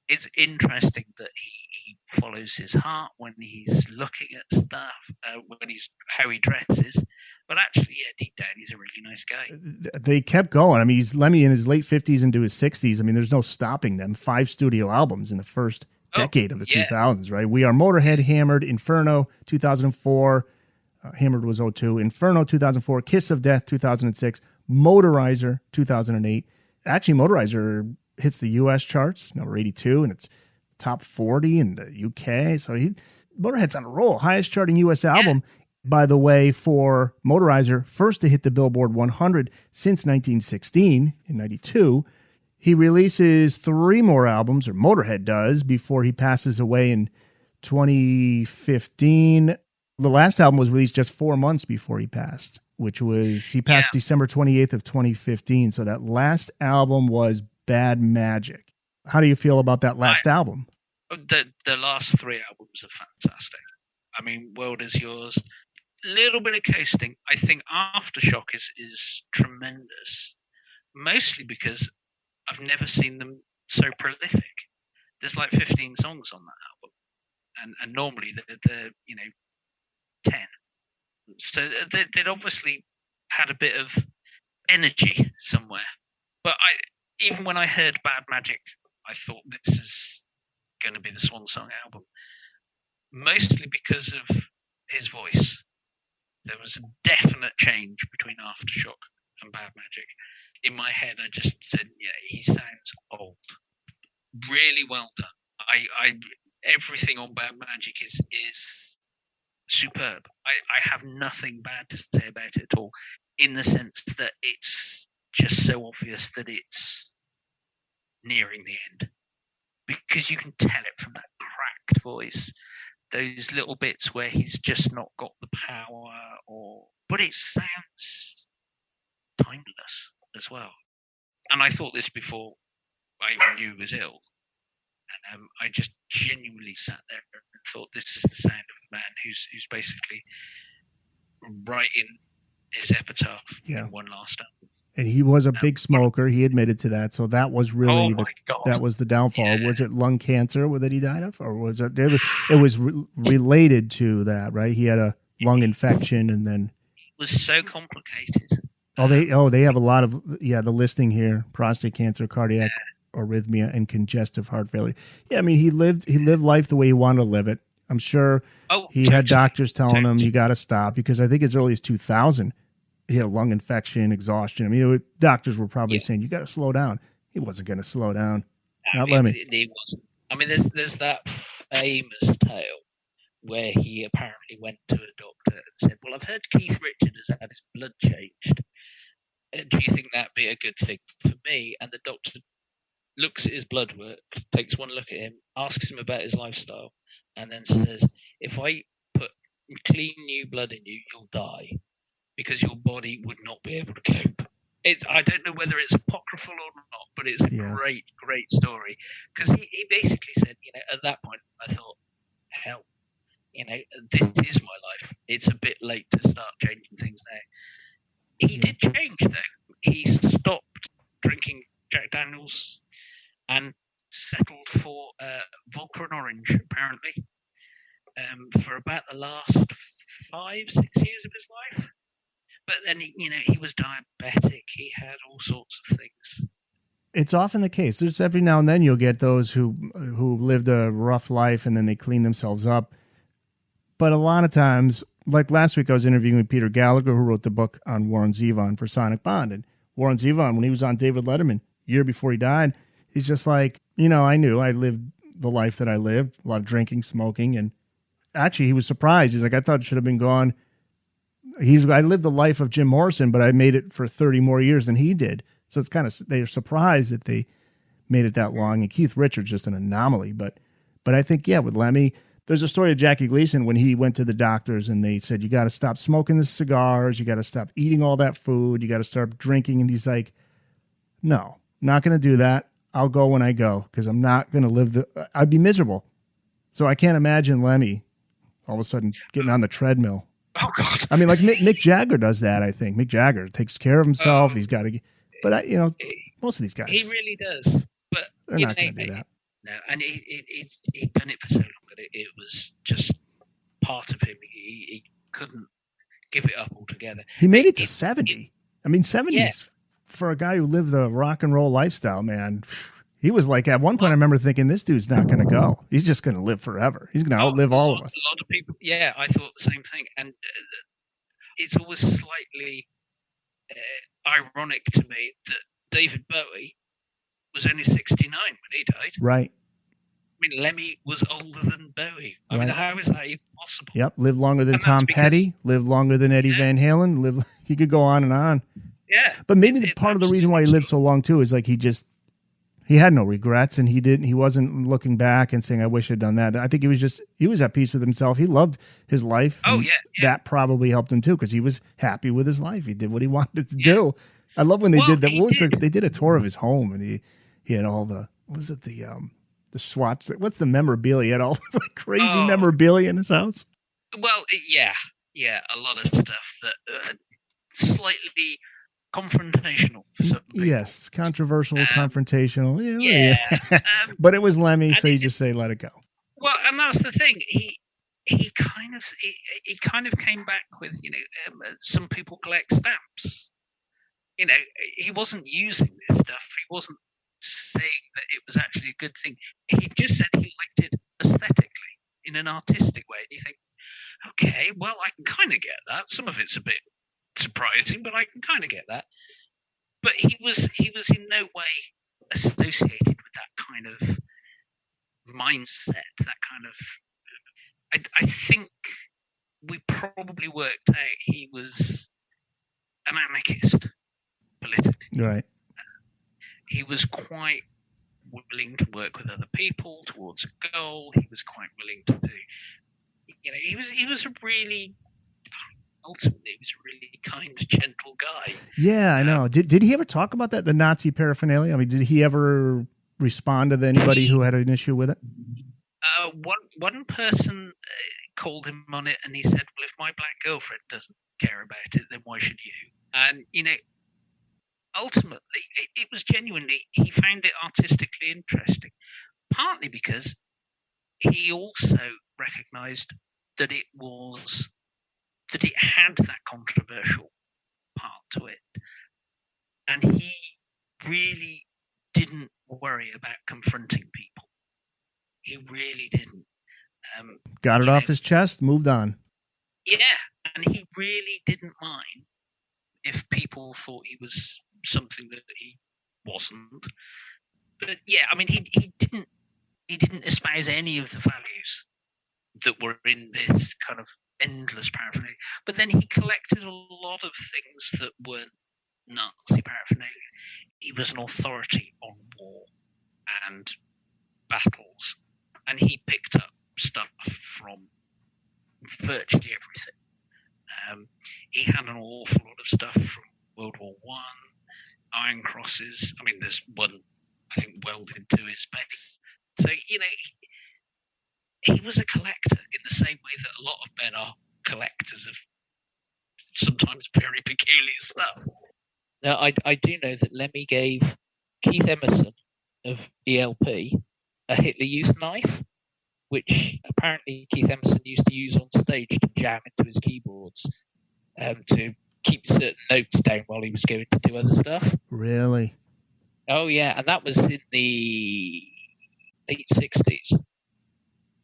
It's interesting that he follows his heart when he's looking at stuff, how he dresses. But actually, deep down, he's a really nice guy. They kept going. I mean, he's Lemmy in his late 50s into his 60s. I mean, there's no stopping them. 5 studio albums in the first decade of the 2000s, right? We Are Motörhead, Hammered, Inferno, 2004. Hammered was 2002. Inferno, 2004. Kiss of Death, 2006. Motorizer, 2008. Actually, Motorizer hits the U.S. charts, number 82, and it's top 40 in the U.K. So Motörhead's on a roll. Highest charting U.S. album, by the way, for Motorizer, first to hit the Billboard 100 since 1916, in 92. He releases 3 more albums, or Motörhead does, before he passes away in 2015. The last album was released just 4 months before he passed, he passed December 28th of 2015. So that last album was Bad Magic. How do you feel about that last album? The last 3 albums are fantastic. I mean, World Is Yours, little bit of coasting. I think Aftershock is tremendous, mostly because I've never seen them so prolific. There's like 15 songs on that album, and normally they're 10. So they'd obviously had a bit of energy somewhere. But even when I heard Bad Magic, I thought this is going to be the Swan Song album, mostly because of his voice. There was a definite change between Aftershock and Bad Magic. In my head, I just said, yeah, he sounds old. Really well done. I everything on Bad Magic is superb. I have nothing bad to say about it at all, in the sense that it's just so obvious that it's nearing the end, because you can tell it from that cracked voice, those little bits where he's just not got the power, but it sounds timeless as well. And I thought this before I even knew he was ill. And I just genuinely sat there and thought, this is the sound of a man who's basically writing his epitaph in one last album. And he was a big smoker. He admitted to that. So that was really that was the downfall. Yeah. Was it lung cancer that he died of, or was it? It was related to that, right? He had a lung infection, and then it was so complicated. They have a lot of the listing here: prostate cancer, cardiac arrhythmia, and congestive heart failure. Yeah, I mean he lived life the way he wanted to live it. I'm sure he had doctors telling him you got to stop, because I think as early as 2000. He had a lung infection, exhaustion. I mean, doctors were probably saying, you got to slow down. He wasn't going to slow down. Not Lemmy. He wasn't. I mean, there's that famous tale where he apparently went to a doctor and said, well, I've heard Keith Richards has had his blood changed. Do you think that'd be a good thing for me? And the doctor looks at his blood work, takes one look at him, asks him about his lifestyle, and then says, if I put clean new blood in you, you'll die, because your body would not be able to cope. I don't know whether it's apocryphal or not, but it's a great story. Because he basically said, at that point, I thought, hell, this is my life. It's a bit late to start changing things now. He did change, though. He stopped drinking Jack Daniels and settled for vodka and orange, apparently, for about the last 5-6 years of his life. But then, he was diabetic. He had all sorts of things. It's often the case. There's every now and then you'll get those who lived a rough life and then they clean themselves up. But a lot of times, like last week, I was interviewing with Peter Gallagher, who wrote the book on Warren Zevon for Sonicbond. And Warren Zevon, when he was on David Letterman, year before he died, he's just like, I knew I lived the life that I lived, a lot of drinking, smoking. And actually, he was surprised. He's like, I thought it should have been gone. I lived the life of Jim Morrison, but I made it for 30 more years than he did. So it's kind of, they're surprised that they made it that long. And Keith Richards just an anomaly. But I think, with Lemmy, there's a story of Jackie Gleason when he went to the doctors and they said, you got to stop smoking the cigars. You got to stop eating all that food. You got to start drinking. And he's like, no, not going to do that. I'll go when I go, because I'm not going to live I'd be miserable. So I can't imagine Lemmy all of a sudden getting on the treadmill. Oh, God. I mean, like Mick Jagger does that, I think. Mick Jagger takes care of himself. He's got to, but most of these guys. He really does. But they're not going to do that. No, and he'd done it for so long that it was just part of him. He couldn't give it up altogether. He made it to 70. I mean, 70s for a guy who lived the rock and roll lifestyle, man. He was like, at one point, I remember thinking, this dude's not going to go. He's just going to live forever. He's going to outlive all of us. A lot of people, I thought the same thing. And it's always slightly ironic to me that David Bowie was only 69 when he died. Right. I mean, Lemmy was older than Bowie. I mean, how is that even possible? Yep, lived longer than Tom Petty, lived longer than Eddie Van Halen. He could go on and on. Yeah. But maybe part of the reason why he lived so long, too, is like he had no regrets, and he wasn't looking back and saying, I wish I'd done that. I think he was at peace with himself. He loved his life. Oh, yeah. That probably helped him too, because he was happy with his life. He did what he wanted to do. I love when they did that. They did a tour of his home, and he had all the, the swats. What's the memorabilia? He had all the crazy Oh. memorabilia in his house. Well, yeah, a lot of stuff that slightly confrontational for some people. Yes, controversial, confrontational. Yeah. But it was Lemmy, and so you just say, let it go. Well, and that's the thing. He kind of came back with, some people collect stamps. He wasn't using this stuff. He wasn't saying that it was actually a good thing. He just said he liked it aesthetically in an artistic way. And you think, okay, well, I can kind of get that. Some of it's a bit surprising, but I can kind of get that. But he was in no way associated with that kind of mindset, that kind of. I think we probably worked out he was an anarchist politically. Right. He was quite willing to work with other people towards a goal. He was quite willing to do. He was a really. Ultimately, he was a really kind, gentle guy. Yeah, I know. Did he ever talk about that, the Nazi paraphernalia? I mean, did he ever respond to anybody who had an issue with it? One person called him on it, and he said, "Well, if my black girlfriend doesn't care about it, then why should you?" And ultimately, it was genuinely, he found it artistically interesting, partly because he also recognised that it had that controversial part to it, and he really didn't worry about confronting people. He really didn't. Got it off his chest, moved on. Yeah, and he really didn't mind if people thought he was something that he wasn't. But yeah, I mean, he didn't espouse any of the values that were in this kind of endless paraphernalia. But then he collected a lot of things that weren't Nazi paraphernalia. He was an authority on war and battles, and he picked up stuff from virtually everything. He had an awful lot of stuff from World War One, Iron Crosses. I mean, there's one, I think, welded to his base. So, he was a collector in the same way that a lot of men are collectors of sometimes very peculiar stuff. Now, I do know that Lemmy gave Keith Emerson of ELP a Hitler Youth knife, which apparently Keith Emerson used to use on stage to jam into his keyboards to keep certain notes down while he was going to do other stuff. Really? Oh, yeah, and that was in the late 60s.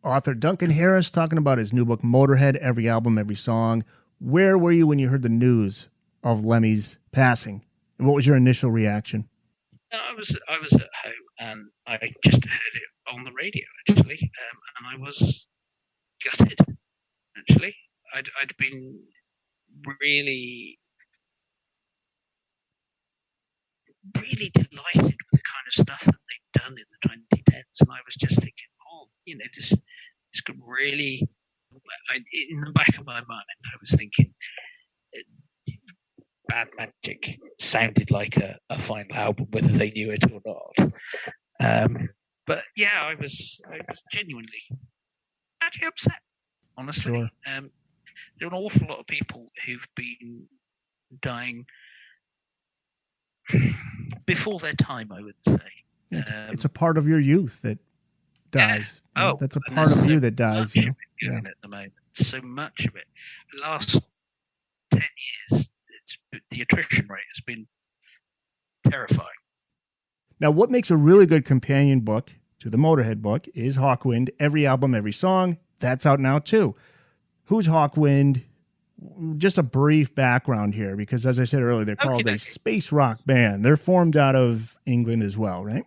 Author Duncan Harris talking about his new book, Motörhead, Every Album, Every Song. Where were you when you heard the news of Lemmy's passing? And what was your initial reaction? I was at home, and I just heard it on the radio, actually, and I was gutted, actually. I'd been really, really delighted with the kind of stuff that they'd done in the 2010s, and I was just thinking, this could really, in the back of my mind, I was thinking, Bad Magic sounded like a final album, whether they knew it or not. But yeah, I was genuinely actually upset, honestly. Sure. There are an awful lot of people who've been dying before their time, I would say. It's a part of your youth that dies. Yeah. That's a part of you that dies. At the moment, so much of it. The last 10 years, the attrition rate has been terrifying. Now, what makes a really good companion book to the Motörhead book is Hawkwind, Every Album, Every Song. That's out now, too. Who's Hawkwind? Just a brief background here, because as I said earlier, they're called a space rock band. They're formed out of England as well, right?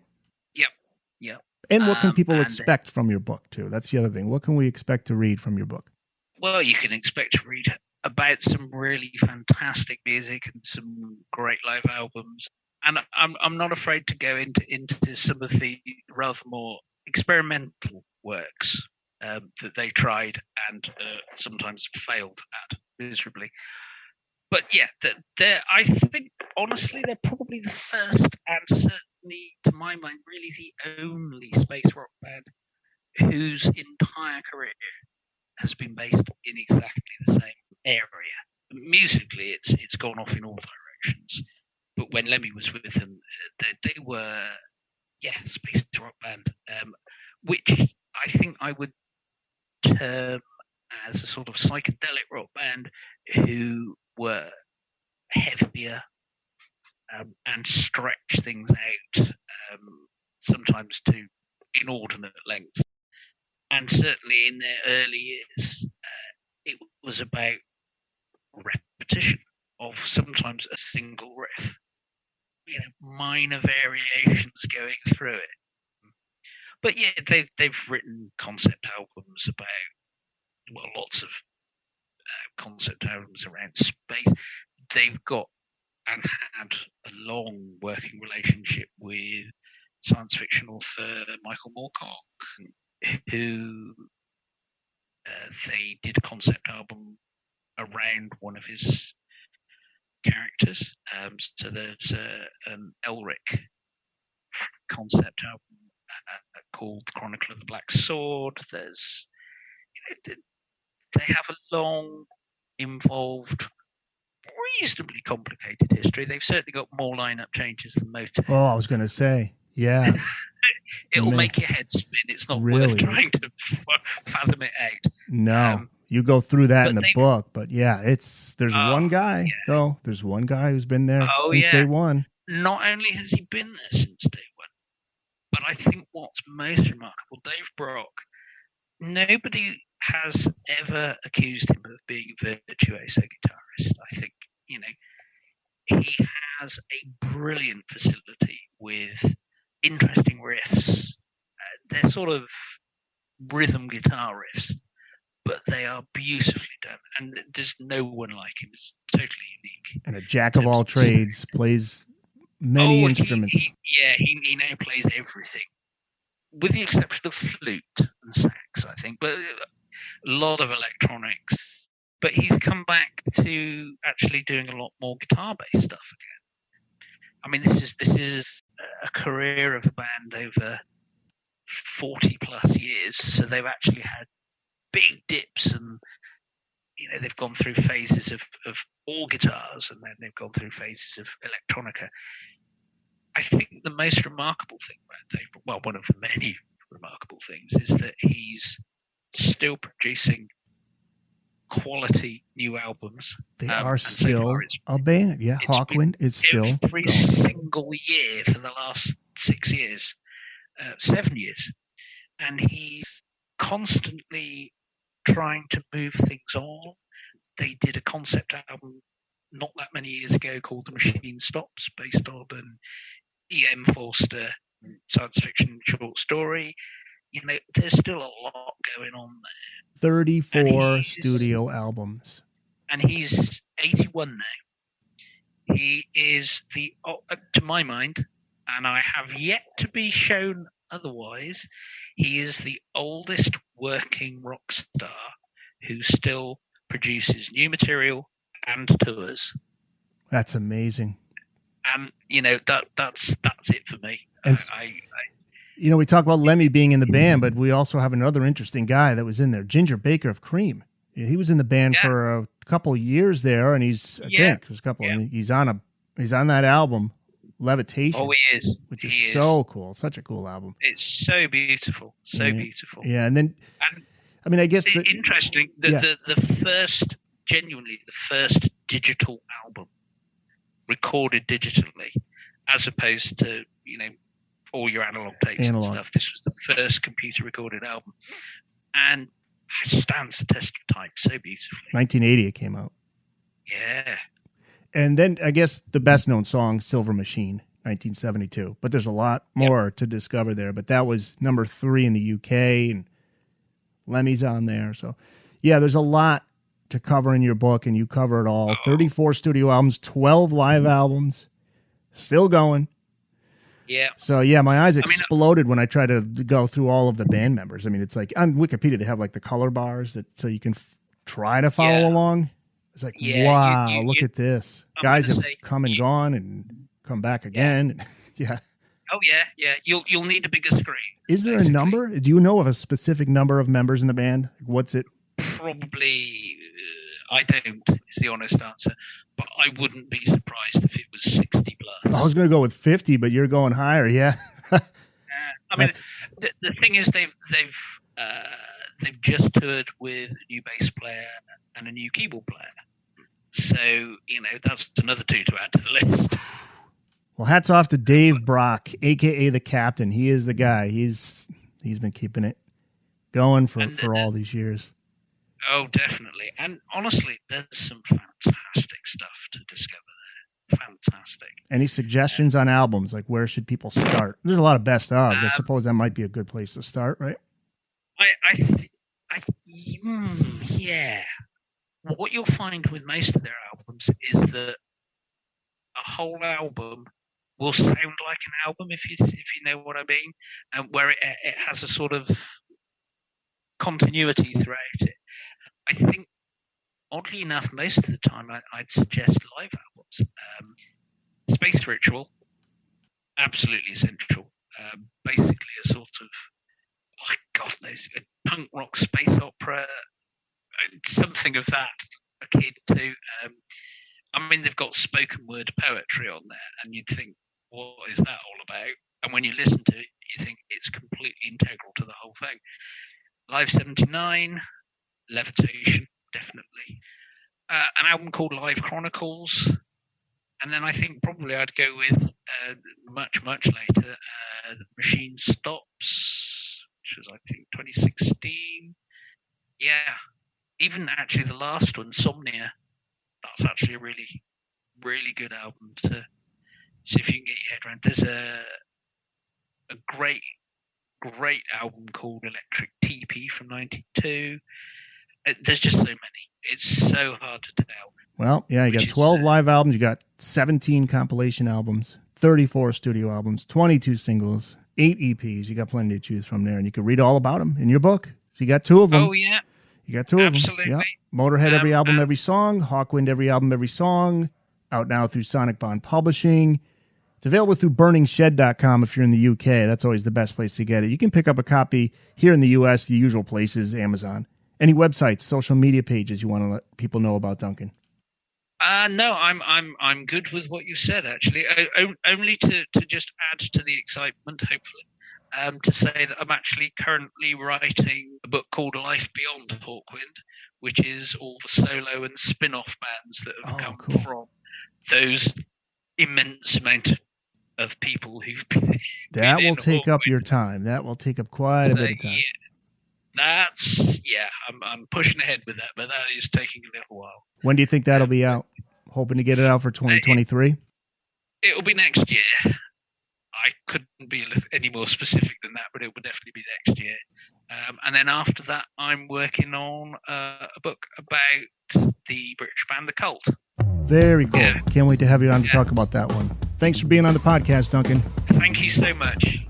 Yep. And what can people expect from your book, too? That's the other thing. What can we expect to read from your book? Well, you can expect to read about some really fantastic music and some great live albums. And I'm not afraid to go into some of the rather more experimental works that they tried and sometimes failed at miserably. But yeah, I think honestly they're probably the first and certainly to my mind, really the only space rock band whose entire career has been based in exactly the same area. Musically, it's gone off in all directions. But when Lemmy was with them, they were, space rock band, which I think I would term as a sort of psychedelic rock band who were heavier and stretch things out, sometimes to inordinate lengths. And certainly in their early years, it was about repetition of sometimes a single riff, minor variations going through it. But yeah, they've written concept albums about, lots of concept albums around space. They've got and had a long working relationship with science fiction author Michael Moorcock, who they did a concept album around one of his characters. So there's an Elric concept album called The Chronicle of the Black Sword. There's, they have a long, involved, reasonably complicated history. They've certainly got more lineup changes than Motörhead. Oh, I was going to say, yeah. It'll make your head spin. It's not worth trying to fathom it out. No, you go through that in the book, but yeah, there's one guy though. There's one guy who's been there since day one. Not only has he been there since day one, but I think what's most remarkable, Dave Brock, nobody has ever accused him of being a virtuoso guitarist. I think, he has a brilliant facility with interesting riffs. They're sort of rhythm guitar riffs, but they are beautifully done, and there's no one like him. It's totally unique. And a jack of all trades, plays many instruments. He now plays everything, with the exception of flute and sax, I think, but a lot of electronics. But he's come back to actually doing a lot more guitar-based stuff again. I mean, this is a career of a band over 40 plus years, so they've actually had big dips, and they've gone through phases of all guitars, and then they've gone through phases of electronica. I think the most remarkable thing about Dave, one of the many remarkable things, is that he's still producing quality new albums. They are still a band. Yeah, Hawkwind is still every going. single year for the last 6 years, 7 years, and he's constantly trying to move things on. They did a concept album not that many years ago called The Machine Stops, based on an E.M. Forster science fiction short story. There's still a lot going on there. 34 studio albums. And he's 81 now. He is to my mind, and I have yet to be shown otherwise, he is the oldest working rock star who still produces new material and tours. That's amazing. And that's it for me. And we talk about Lemmy being in the band, but we also have another interesting guy that was in there, Ginger Baker of Cream. He was in the band for a couple of years there, and he's on that album, Levitation. Oh, he is. Which is so cool. Such a cool album. It's so beautiful. So beautiful. Yeah, and then I guess interesting. The first digital album recorded digitally, as opposed to all your analog tapes and stuff. This was the first computer recorded album, and stands the test of time so beautifully. 1980 it came out. Yeah. And then I guess the best known song, Silver Machine, 1972. But there's a lot more to discover there. But that was number 3 in the UK, and Lemmy's on there. So yeah, there's a lot to cover in your book, and you cover it all. 34 studio albums, 12 live albums, still going. Yeah. So yeah, my eyes exploded when I tried to go through all of the band members. I mean, it's like on Wikipedia they have like the color bars so you can try to follow along. It's like, wow, look at this. Guys have come and gone and come back again. Yeah. Oh yeah. You'll need a bigger screen. Is there a number? Do you know of a specific number of members in the band? What's it? Probably, I don't. Is the honest answer. But I wouldn't be surprised if it was 60 plus. I was going to go with 50, but you're going higher. Yeah. I mean, the thing is, they've just toured with a new bass player and a new keyboard player. So that's another 2 to add to the list. Well, hats off to Dave Brock, aka the Captain. He is the guy. He's been keeping it going for all these years. Oh, definitely. And honestly, there's some fantastic stuff to discover there. Fantastic. Any suggestions on albums? Like, where should people start? There's a lot of best ofs. I suppose that might be a good place to start, right? Yeah. What you'll find with most of their albums is that a whole album will sound like an album, if you know what I mean, and where it has a sort of continuity throughout it. I think, oddly enough, most of the time I'd suggest live albums. Space Ritual, absolutely essential. Basically a sort of, God knows, a punk rock space opera, something of that akin to. I mean, they've got spoken word poetry on there, and you'd think, what is that all about? And when you listen to it, you think it's completely integral to the whole thing. Live 79, Levitation, definitely. An album called Live Chronicles. And then I think probably I'd go with much, much later, The Machine Stops, which was, I think, 2016. Yeah. Even actually the last one, Somnia, that's actually a really, really good album to see if you can get your head around. There's a great album called Electric TP from 92. There's just so many. It's so hard to tell. Well, yeah, you got 12 live albums. You got 17 compilation albums, 34 studio albums, 22 singles, 8 EPs. You got plenty to choose from there, and you can read all about them in your book. So you got 2 of them. Oh, yeah. You got 2 of them. Absolutely. Yep. Motörhead, every album, every song. Hawkwind, every album, every song. Out now through Sonicbond Publishing. It's available through burningshed.com if you're in the UK. That's always the best place to get it. You can pick up a copy here in the US, the usual places, Amazon. Any websites, social media pages you want to let people know about, Duncan? No, I'm good with what you said, actually. Only to just add to the excitement, hopefully, to say that I'm actually currently writing a book called Life Beyond Hawkwind, which is all the solo and spin-off bands that have come from those immense amount of people who've been. That will take up your time. That will take up quite a bit of time. I'm pushing ahead with that, but that is taking a little while. When do you think that'll be out? Hoping to get it out for 2023? It'll be next year. I couldn't be any more specific than that, but it would definitely be next year. And then after that, I'm working on a book about the British band The Cult. Very cool. Yeah. Can't wait to have you on to talk about that one. Thanks for being on the podcast, Duncan. Thank you so much.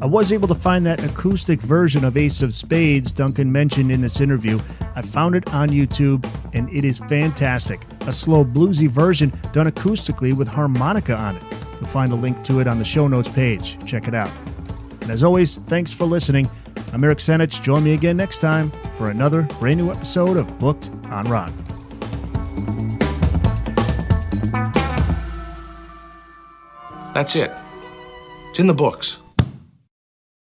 I was able to find that acoustic version of Ace of Spades Duncan mentioned in this interview. I found it on YouTube, and it is fantastic. A slow bluesy version done acoustically with harmonica on it. You'll find a link to it on the show notes page. Check it out. And as always, thanks for listening. I'm Eric Senich. Join me again next time for another brand new episode of Booked on Rock. That's it. It's in the books.